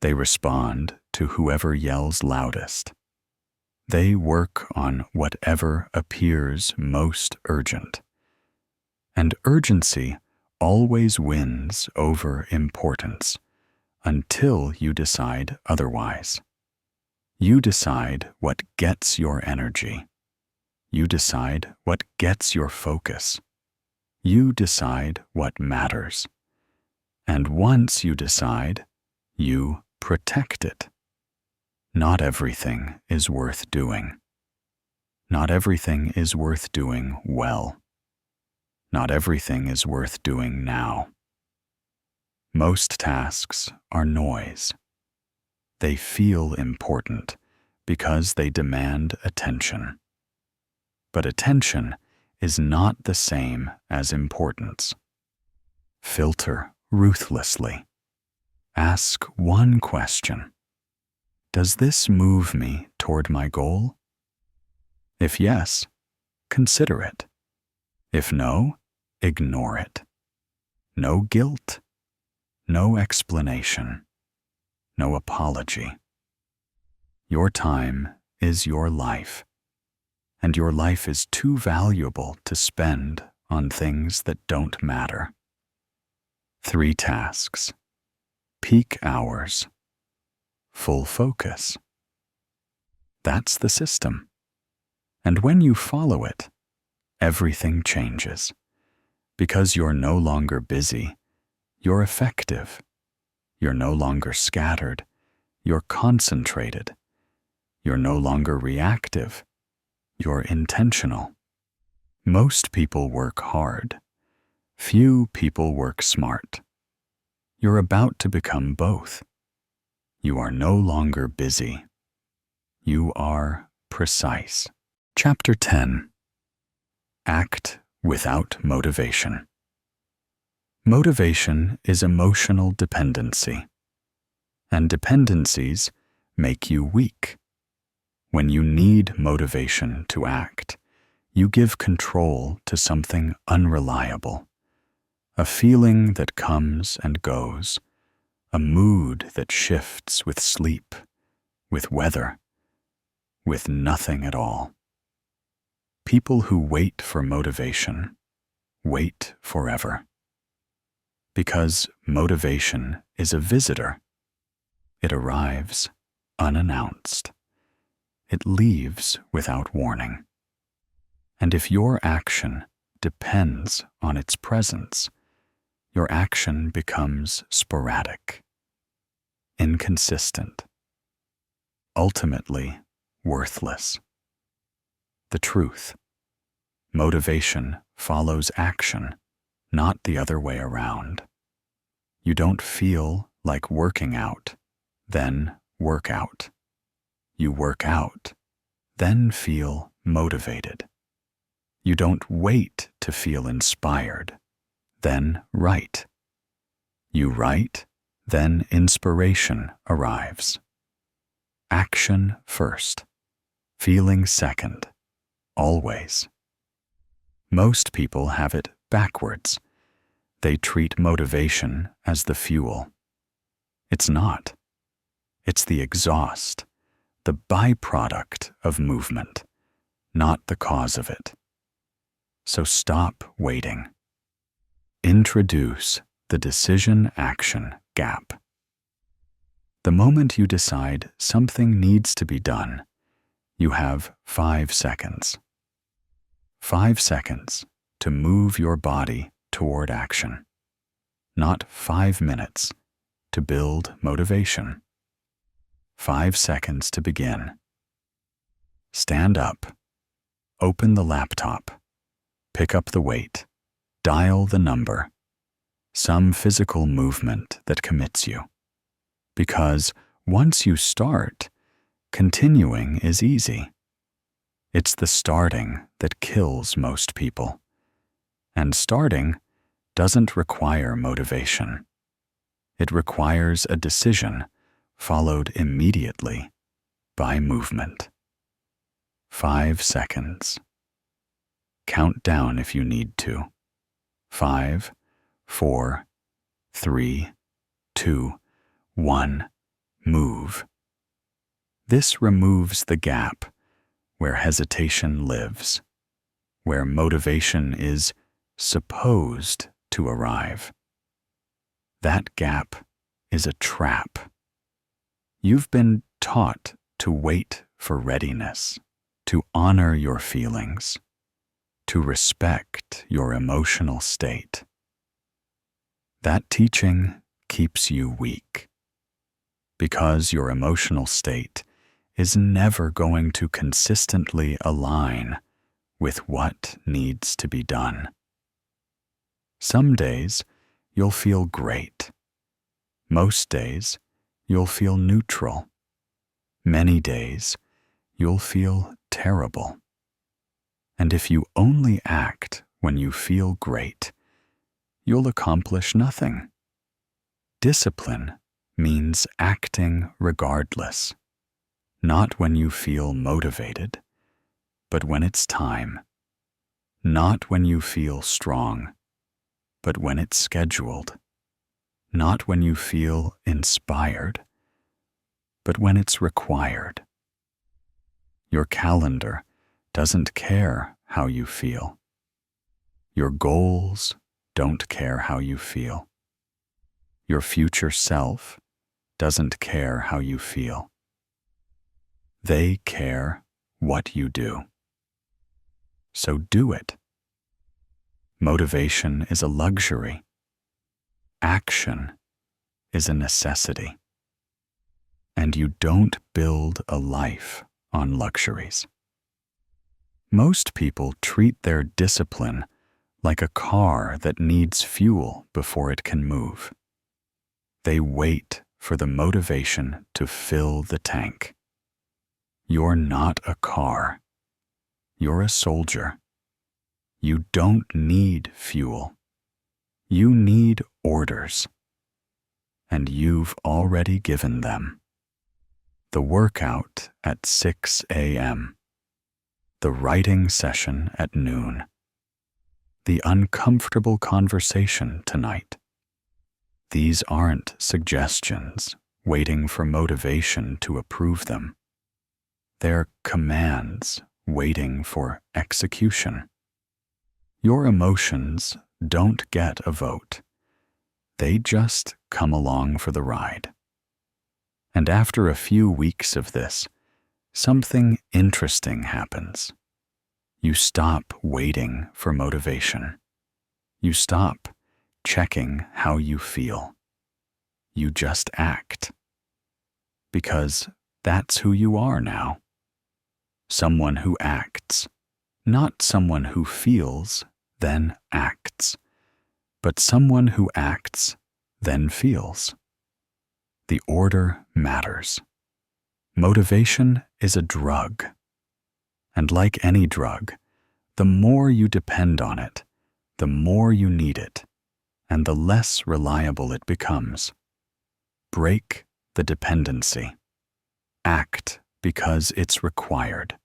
They respond to whoever yells loudest. They work on whatever appears most urgent. And urgency always wins over importance until you decide otherwise. You decide what gets your energy. You decide what gets your focus. You decide what matters. And once you decide, you protect it. Not everything is worth doing. Not everything is worth doing well. Not everything is worth doing now. Most tasks are noise. They feel important because they demand attention. But attention is not the same as importance. Filter ruthlessly. Ask one question. Does this move me toward my goal? If yes, consider it. If no, ignore it. No guilt, no explanation, no apology. Your time is your life, and your life is too valuable to spend on things that don't matter. 3 tasks. Peak hours. Full focus. That's the system. And when you follow it, everything changes. Because you're no longer busy, you're effective. You're no longer scattered, you're concentrated. You're no longer reactive, you're intentional. Most people work hard. Few people work smart. You're about to become both. You are no longer busy. You are precise. Chapter 10. Act without motivation. Motivation is emotional dependency, and dependencies make you weak. When you need motivation to act, you give control to something unreliable, a feeling that comes and goes, a mood that shifts with sleep, with weather, with nothing at all. People who wait for motivation wait forever. Because motivation is a visitor. It arrives unannounced. It leaves without warning. And if your action depends on its presence, your action becomes sporadic, inconsistent, ultimately worthless. The truth: motivation follows action, not the other way around. You don't feel like working out, then work out. You work out, then feel motivated. You don't wait to feel inspired, then write. You write, then inspiration arrives. Action first, feeling second, always. Most people have it backwards. They treat motivation as the fuel. It's not. It's the exhaust, the byproduct of movement, not the cause of it. So stop waiting. Introduce the decision-action gap. The moment you decide something needs to be done, you have 5 seconds. 5 seconds to move your body toward action, not 5 minutes to build motivation. 5 seconds to begin. Stand up, open the laptop, pick up the weight, dial the number, some physical movement that commits you. Because once you start, continuing is easy. It's the starting that kills most people. And starting doesn't require motivation. It requires a decision followed immediately by movement. 5 seconds. Count down if you need to. 5, 4, 3, 2, 1. Move. This removes the gap where hesitation lives, where motivation is supposed to arrive. That gap is a trap. You've been taught to wait for readiness, to honor your feelings, to respect your emotional state. That teaching keeps you weak, because your emotional state is never going to consistently align with what needs to be done. Some days you'll feel great. Most days you'll feel neutral. Many days you'll feel terrible. And if you only act when you feel great, you'll accomplish nothing. Discipline means acting regardless, not when you feel motivated, but when it's time. Not when you feel strong, but when it's scheduled. Not when you feel inspired, but when it's required. Your calendar doesn't care how you feel. Your goals don't care how you feel. Your future self doesn't care how you feel. They care what you do. So do it. Motivation is a luxury. Action is a necessity. And you don't build a life on luxuries. Most people treat their discipline like a car that needs fuel before it can move. They wait for the motivation to fill the tank. You're not a car. You're a soldier. You don't need fuel. You need orders. And you've already given them. The workout at 6 a.m. The writing session at noon. The uncomfortable conversation tonight. These aren't suggestions waiting for motivation to approve them. They're commands waiting for execution. Your emotions don't get a vote. They just come along for the ride. And after a few weeks of this, something interesting happens. You stop waiting for motivation. You stop checking how you feel. You just act. Because that's who you are now. Someone who acts, not someone who feels, then acts, but someone who acts, then feels. The order matters. Motivation is a drug. And like any drug, the more you depend on it, the more you need it, and the less reliable it becomes. Break the dependency. Act because it's required,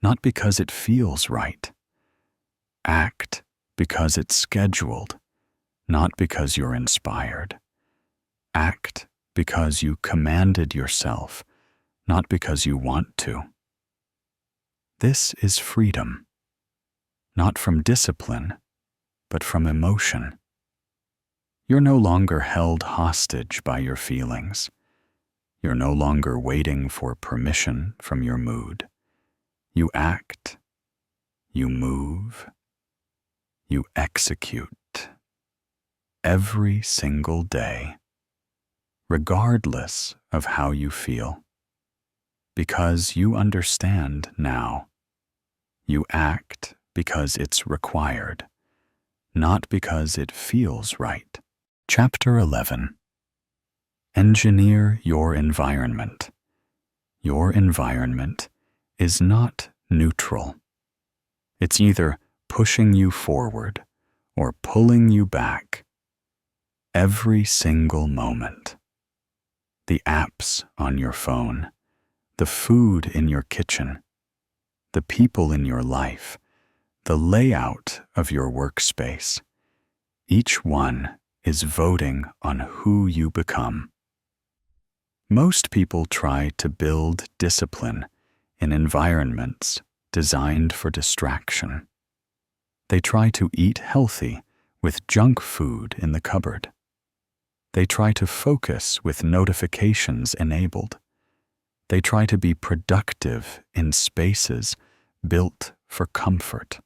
not because it feels right. Act because it's scheduled, not because you're inspired. Act because you commanded yourself, not because you want to. This is freedom, not from discipline, but from emotion. You're no longer held hostage by your feelings. You're no longer waiting for permission from your mood. You act, you move, you execute every single day, regardless of how you feel. Because you understand now. You act because it's required, not because it feels right. Chapter 11. Engineer your environment. Your environment is not neutral. It's either pushing you forward or pulling you back. Every single moment. The apps on your phone, the food in your kitchen, the people in your life, the layout of your workspace. Each one is voting on who you become. Most people try to build discipline in environments designed for distraction. They try to eat healthy with junk food in the cupboard. They try to focus with notifications enabled. They try to be productive in spaces built for comfort.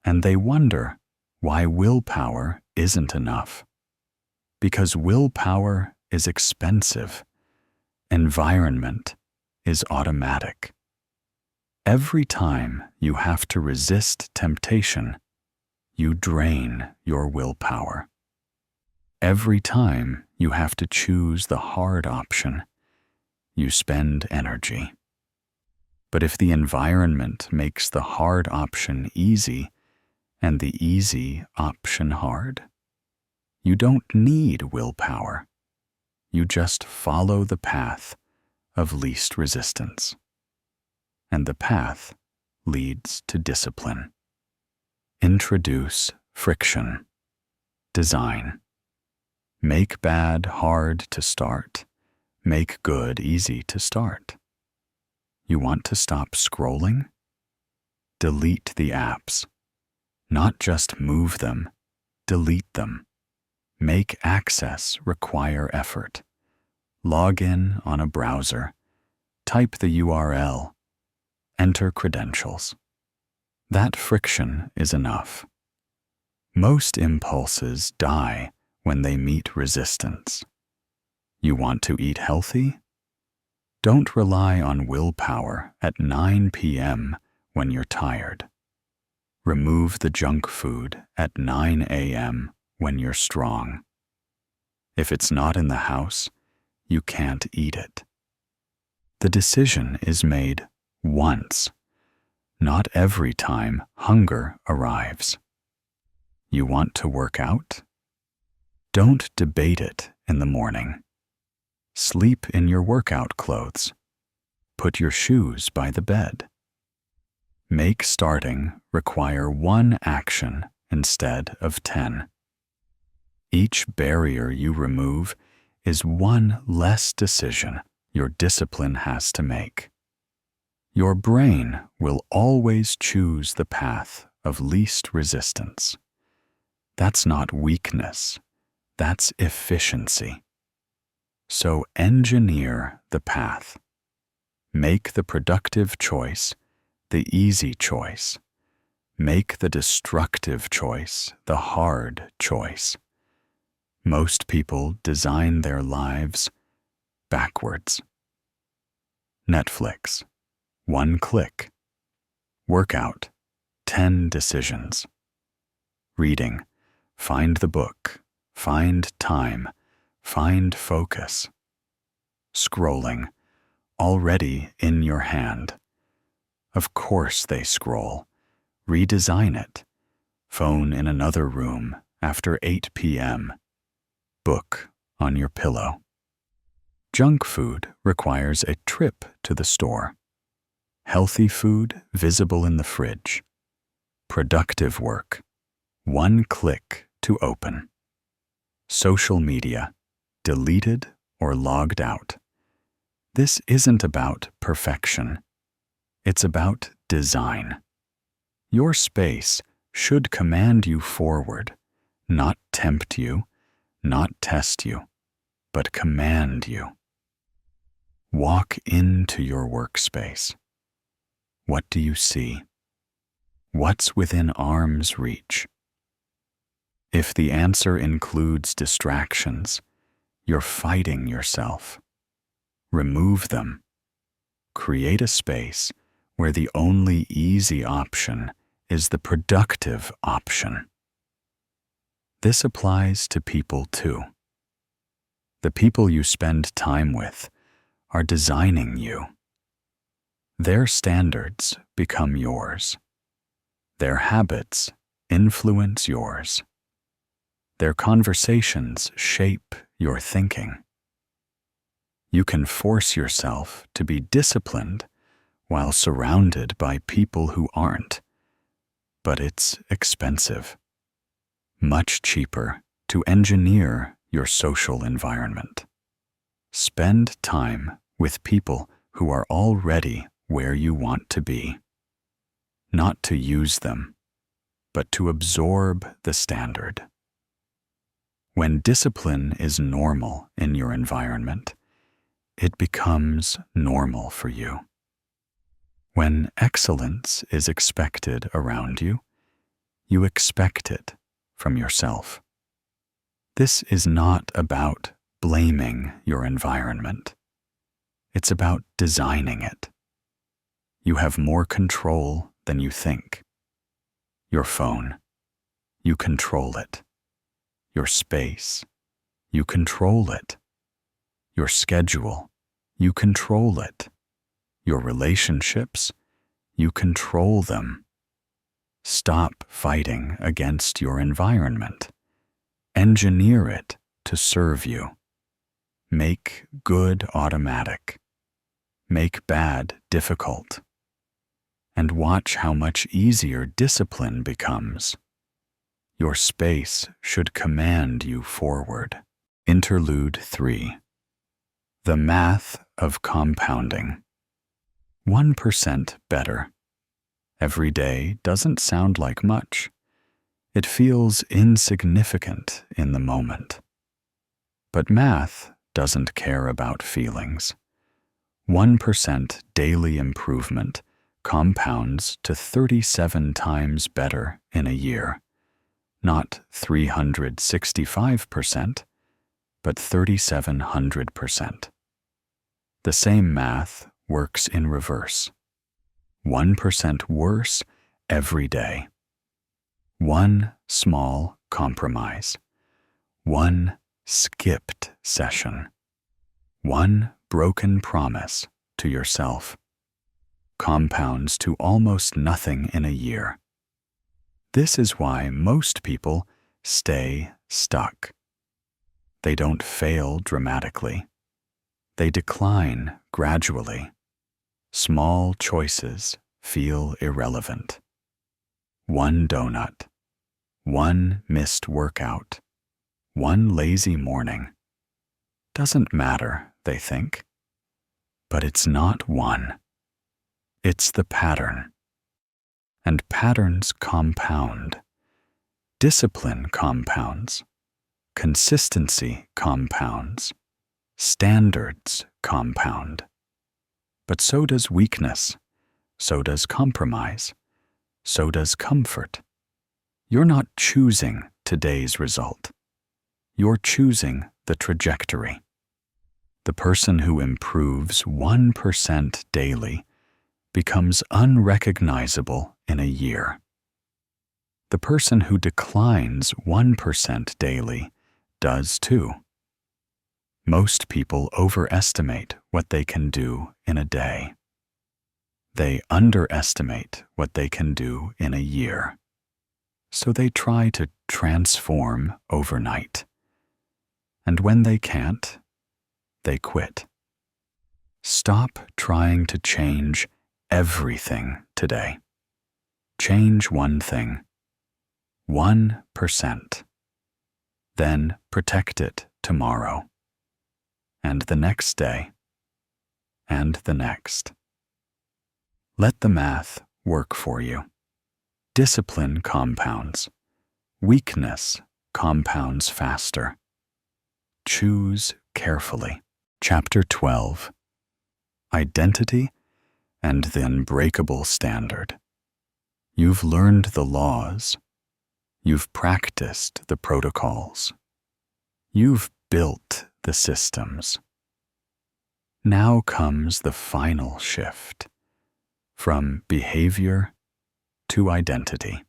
And they wonder why willpower isn't enough. Because willpower is expensive. Environment is automatic. Every time you have to resist temptation, you drain your willpower. Every time you have to choose the hard option, you spend energy. But if the environment makes the hard option easy and the easy option hard, you don't need willpower. You just follow the path of least resistance. And the path leads to discipline. Introduce friction. Design. Make bad hard to start. Make good easy to start. You want to stop scrolling? Delete the apps. Not just move them, delete them. Make access require effort. Log in on a browser. Type the URL. Enter credentials. That friction is enough. Most impulses die when they meet resistance. You want to eat healthy? Don't rely on willpower at 9 p.m. when you're tired. Remove the junk food at 9 a.m. when you're strong. If it's not in the house, you can't eat it. The decision is made once, not every time hunger arrives. You want to work out? Don't debate it in the morning. Sleep in your workout clothes. Put your shoes by the bed. Make starting require one action instead of 10. Each barrier you remove is one less decision your discipline has to make. Your brain will always choose the path of least resistance. That's not weakness, that's efficiency. So engineer the path. Make the productive choice the easy choice. Make the destructive choice the hard choice. Most people design their lives backwards. Netflix, 1 click. Workout, 10 decisions. Reading, find the book, find time, find focus. Scrolling, already in your hand. Of course they scroll. Redesign it. Phone in another room after 8 p.m. Book on your pillow. Junk food requires a trip to the store. Healthy food visible in the fridge. Productive work, 1 click to open. Social media, deleted or logged out. This isn't about perfection. It's about design. Your space should command you forward, not tempt you, not test you, but command you. Walk into your workspace. What do you see? What's within arm's reach? If the answer includes distractions, you're fighting yourself. Remove them. Create a space where the only easy option is the productive option. This applies to people too. The people you spend time with are designing you. Their standards become yours. Their habits influence yours. Their conversations shape your thinking. You can force yourself to be disciplined while surrounded by people who aren't, but it's expensive. Much cheaper to engineer your social environment. Spend time with people who are already where you want to be. Not to use them, but to absorb the standard. When discipline is normal in your environment, it becomes normal for you. When excellence is expected around you, you expect it from yourself. This is not about blaming your environment. It's about designing it. You have more control than you think. Your phone, you control it. Your space, you control it. Your schedule, you control it. Your relationships, you control them. Stop fighting against your environment. Engineer it to serve you. Make good automatic. Make bad difficult. and watch how much easier discipline becomes. Your space should command you forward. Interlude 3. The Math of Compounding. 1% better. Every day doesn't sound like much. It feels insignificant in the moment. But math doesn't care about feelings. 1% daily improvement compounds to 37 times better in a year. Not 365%, but 3,700%. The same math works in reverse. 1% worse every day. One small compromise. One skipped session. One broken promise to yourself compounds to almost nothing in a year. This is why most people stay stuck. They don't fail dramatically. They decline gradually. Small choices feel irrelevant. One donut, one missed workout, one lazy morning. Doesn't matter, they think. But it's not one. It's the pattern. And patterns compound. Discipline compounds. Consistency compounds. Standards compound. But so does weakness. So does compromise. So does comfort. You're not choosing today's result. You're choosing the trajectory. The person who improves 1% daily becomes unrecognizable in a year. The person who declines 1% daily does too. Most people overestimate what they can do in a day. They underestimate what they can do in a year. So they try to transform overnight. And when they can't, they quit. Stop trying to change everything today. Change one thing. 1%. Then protect it tomorrow. And the next day. And the next. Let the math work for you. Discipline compounds. Weakness compounds faster. Choose carefully. Chapter 12. Identity and the Unbreakable Standard. You've learned the laws. You've practiced the protocols. You've built the systems. Now comes the final shift. From behavior to identity.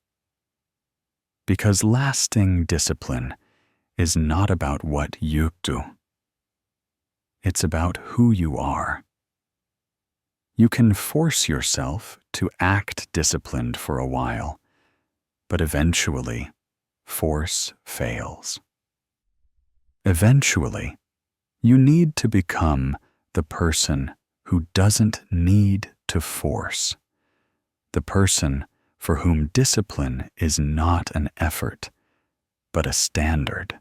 Because lasting discipline is not about what you do. It's about who you are. You can force yourself to act disciplined for a while, but eventually, force fails. Eventually, you need to become the person who doesn't need to force, the person for whom discipline is not an effort, but a standard.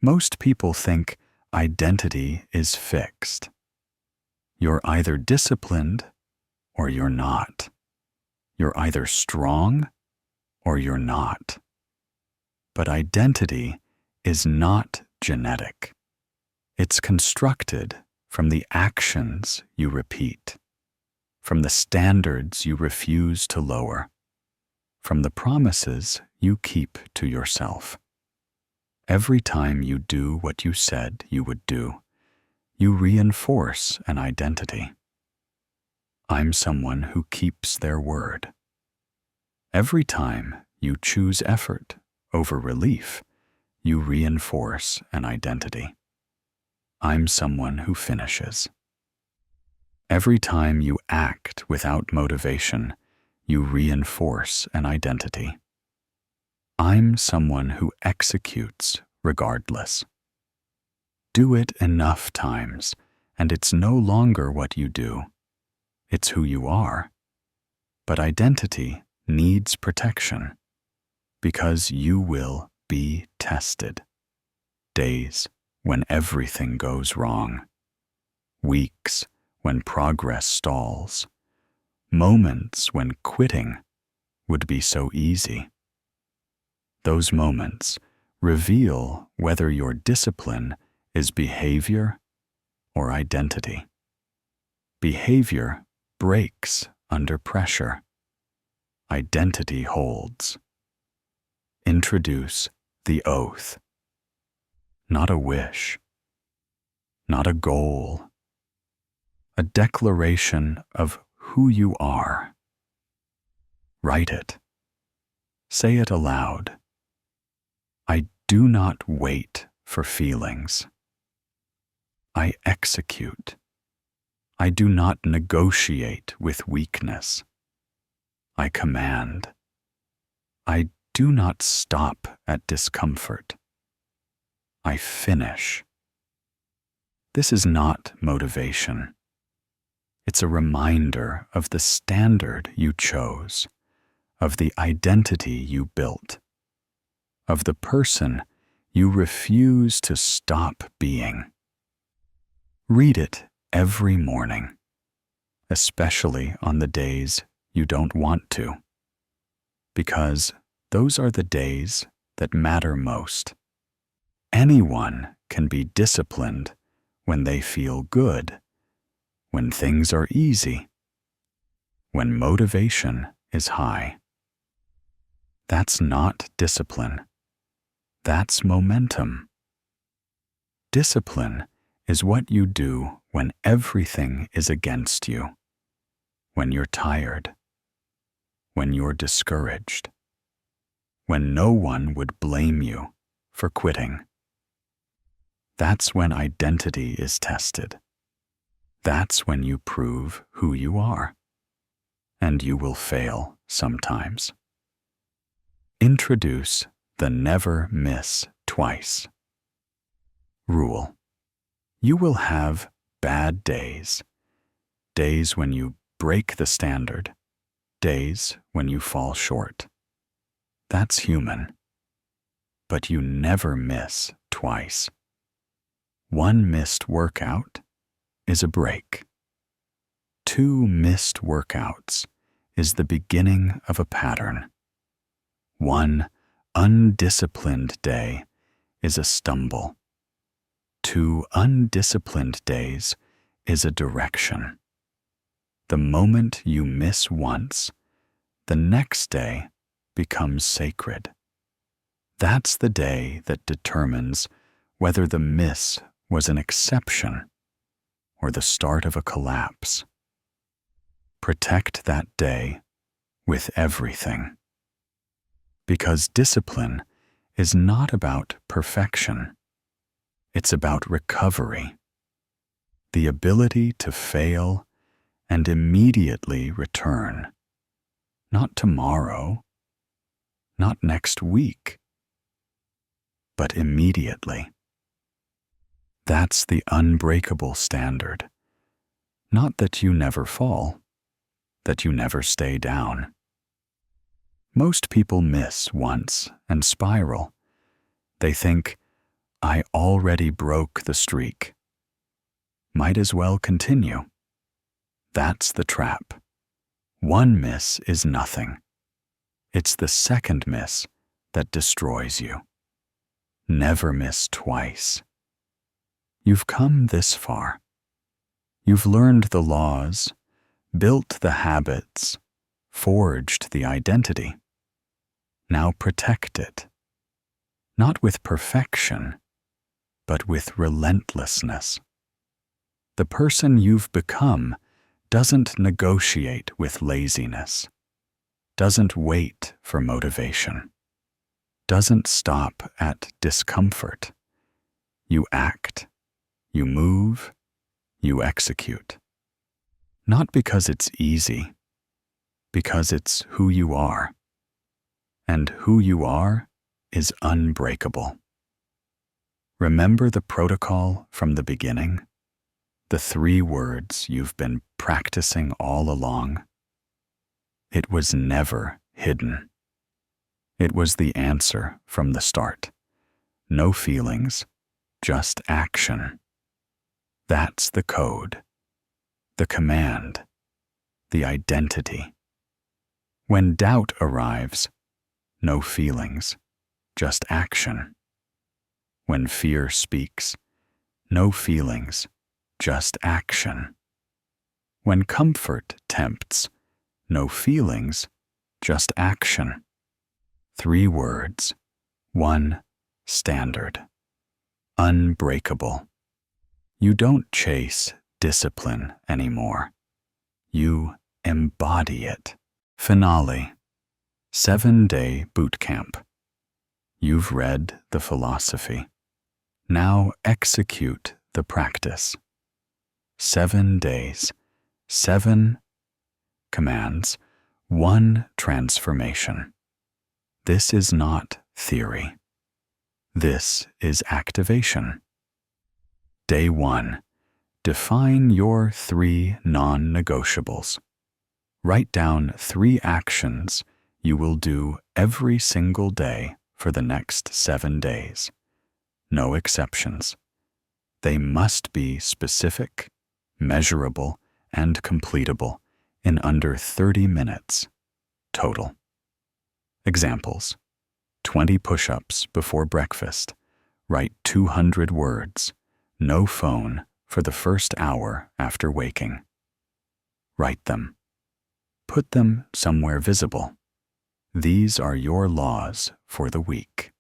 Most people think identity is fixed. You're either disciplined or you're not. You're either strong or you're not. But identity is not genetic. It's constructed from the actions you repeat, from the standards you refuse to lower, from the promises you keep to yourself. Every time you do what you said you would do, you reinforce an identity. I'm someone who keeps their word. Every time you choose effort over relief, you reinforce an identity. I'm someone who finishes. Every time you act without motivation, you reinforce an identity. I'm someone who executes regardless. Do it enough times, and it's no longer what you do. It's who you are. But identity needs protection because you will be tested. Days when everything goes wrong, weeks when progress stalls, moments when quitting would be so easy. Those moments reveal whether your discipline is behavior or identity. Behavior breaks under pressure. Identity holds. Introduce the oath. Not a wish, not a goal, a declaration of who you are. Write it. Say it aloud. I do not wait for feelings. I execute. I do not negotiate with weakness. I command. I do not stop at discomfort. I finish. This is not motivation. It's a reminder of the standard you chose, of the identity you built, of the person you refuse to stop being. Read it every morning, especially on the days you don't want to, because those are the days that matter most. Anyone can be disciplined when they feel good, when things are easy, when motivation is high. That's not discipline. That's momentum. Discipline is what you do when everything is against you, when you're tired, when you're discouraged, when no one would blame you for quitting. That's when identity is tested. That's when you prove who you are. And you will fail sometimes. Introduce the never miss twice rule. You will have bad days, days when you break the standard, days when you fall short. That's human. But you never miss twice. One missed workout is a break. 2 missed workouts is the beginning of a pattern. 1 undisciplined day is a stumble. 2 undisciplined days is a direction. The moment you miss once, the next day becomes sacred. That's the day that determines whether the miss was an exception or the start of a collapse. Protect that day with everything. Because discipline is not about perfection. It's about recovery. The ability to fail and immediately return. Not tomorrow, not next week, but immediately. That's the unbreakable standard. Not that you never fall, that you never stay down. Most people miss once and spiral. They think, I already broke the streak. Might as well continue. That's the trap. 1 miss is nothing. It's the second miss that destroys you. Never miss twice. You've come this far. You've learned the laws, built the habits, forged the identity. Now protect it. Not with perfection, but with relentlessness. The person you've become doesn't negotiate with laziness, doesn't wait for motivation, doesn't stop at discomfort. You act, you move, you execute. Not because it's easy, because it's who you are. And who you are is unbreakable. Remember the protocol from the beginning? The 3 words you've been practicing all along? It was never hidden. It was the answer from the start. No feelings, just action. That's the code, the command, the identity. When doubt arrives, no feelings, just action. When fear speaks, no feelings, just action. When comfort tempts, no feelings, just action. 3 words, 1 standard. Unbreakable. You don't chase discipline anymore. You embody it. Finale. 7-day bootcamp. You've read the philosophy. Now execute the practice. 7 days, 7 commands, 1 transformation. This is not theory. This is activation. Day 1. Define your 3 non-negotiables. Write down 3 actions you will do every single day for the next 7 days. No exceptions. They must be specific, measurable, and completable in under 30 minutes total. Examples: 20 push-ups before breakfast. Write 200 words. No phone for the first hour after waking. Write them. Put them somewhere visible. These are your laws for the week.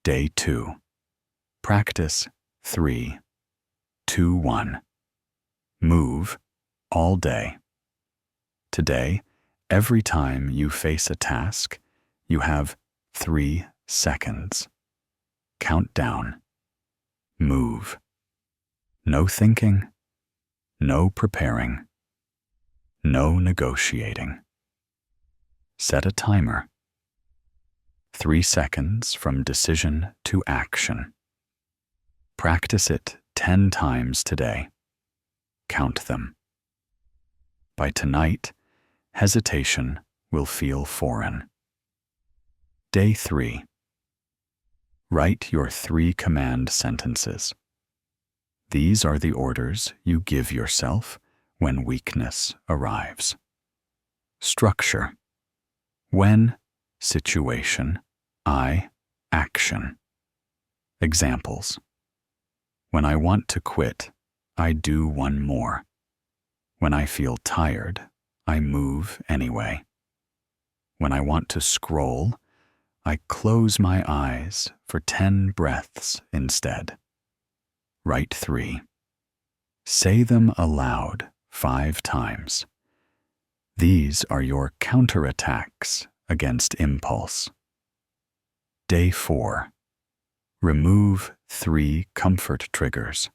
Day 2. Practice 3, 2, 1. Move all day. Today, every time you face a task, you have 3 seconds. Count down. Move. No thinking. No preparing. No negotiating. Set a timer. 3 seconds from decision to action. Practice it 10 times today. Count them. By tonight, hesitation will feel foreign. Day 3. Write your 3 command sentences. These are the orders you give yourself when weakness arrives. Structure. When, situation, I, action. Examples. When I want to quit, I do 1 more. When I feel tired, I move anyway. When I want to scroll, I close my eyes for 10 breaths instead. Write 3. Say them aloud 5 times. These are your counterattacks against impulse. Day 4. Remove 3 comfort triggers.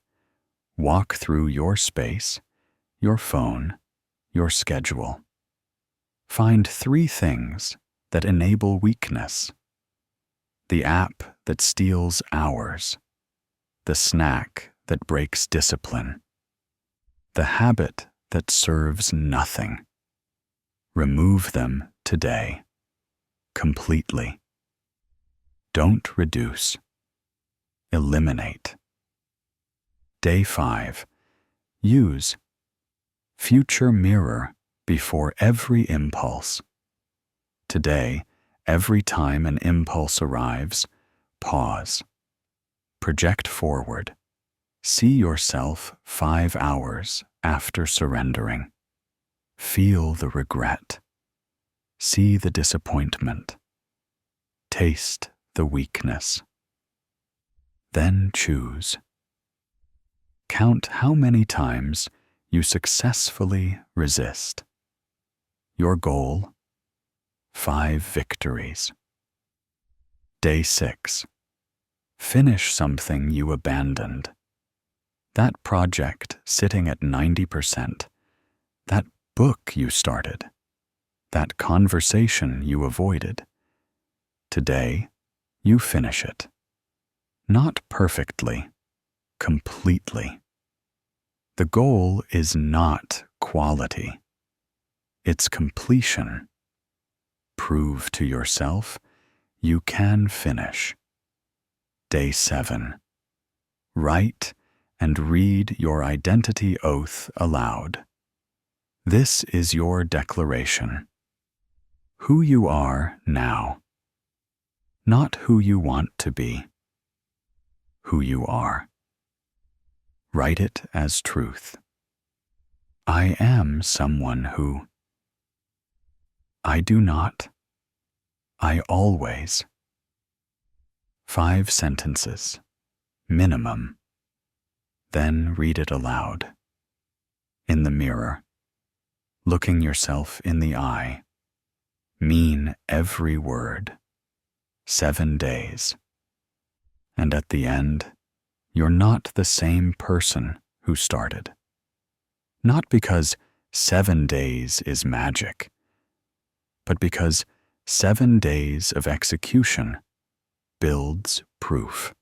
Walk through your space, your phone, your schedule. Find 3 things that enable weakness. The app that steals hours. The snack that breaks discipline. The habit that serves nothing. Remove them today. Completely. Don't reduce. Eliminate. Day 5. Use future mirror before every impulse. Today, every time an impulse arrives, pause. Project forward. See yourself 5 hours after surrendering. Feel the regret. See the disappointment. Taste the weakness. Then choose. Count how many times you successfully resist. Your goal: 5 victories. Day 6. Finish something you abandoned. That project sitting at 90%. That book you started. That conversation you avoided. Today, you finish it. Not perfectly, completely. The goal is not quality. its completion. Prove to yourself you can finish. Day 7. Write and read your identity oath aloud. This is your declaration. Who you are now. Not who you want to be. Who you are. Write it as truth. I am someone who. I do not. I always. 5 sentences, minimum. Then read it aloud. In the mirror, looking yourself in the eye. Mean every word. 7 days. And at the end, you're not the same person who started. Not because 7 days is magic, but because 7 days of execution builds proof.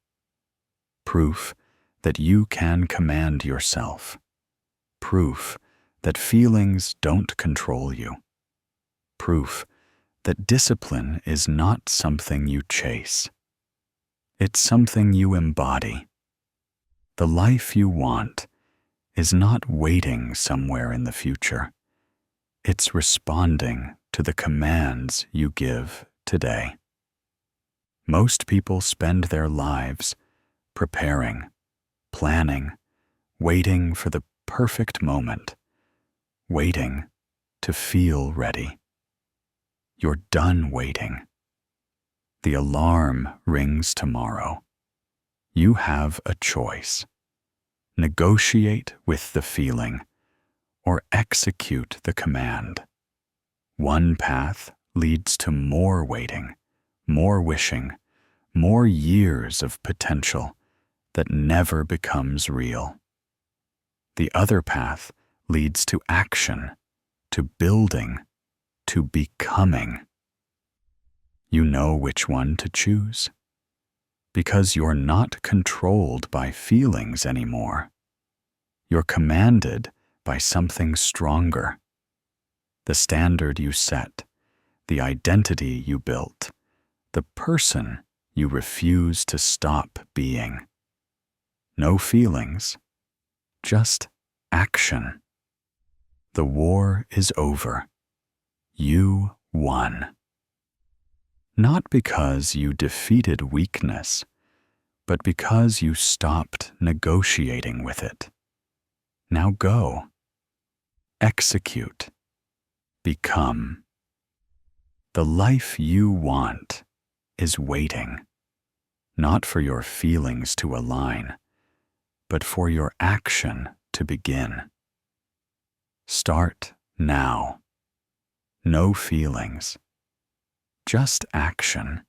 Proof that you can command yourself. Proof that feelings don't control you. Proof that discipline is not something you chase. It's something you embody. The life you want is not waiting somewhere in the future. It's responding to the commands you give today. Most people spend their lives preparing, planning, waiting for the perfect moment, waiting to feel ready. You're done waiting. The alarm rings tomorrow. You have a choice. Negotiate with the feeling or execute the command. One path leads to more waiting, more wishing, more years of potential that never becomes real. The other path leads to action, to building, to becoming. You know which one to choose, because you're not controlled by feelings anymore. You're commanded by something stronger. The standard you set, the identity you built, the person you refuse to stop being. No feelings, just action. The war is over. You won. Not because you defeated weakness, but because you stopped negotiating with it. Now go. Execute. Become. The life you want is waiting, not for your feelings to align, but for your action to begin. Start now. No feelings, just action.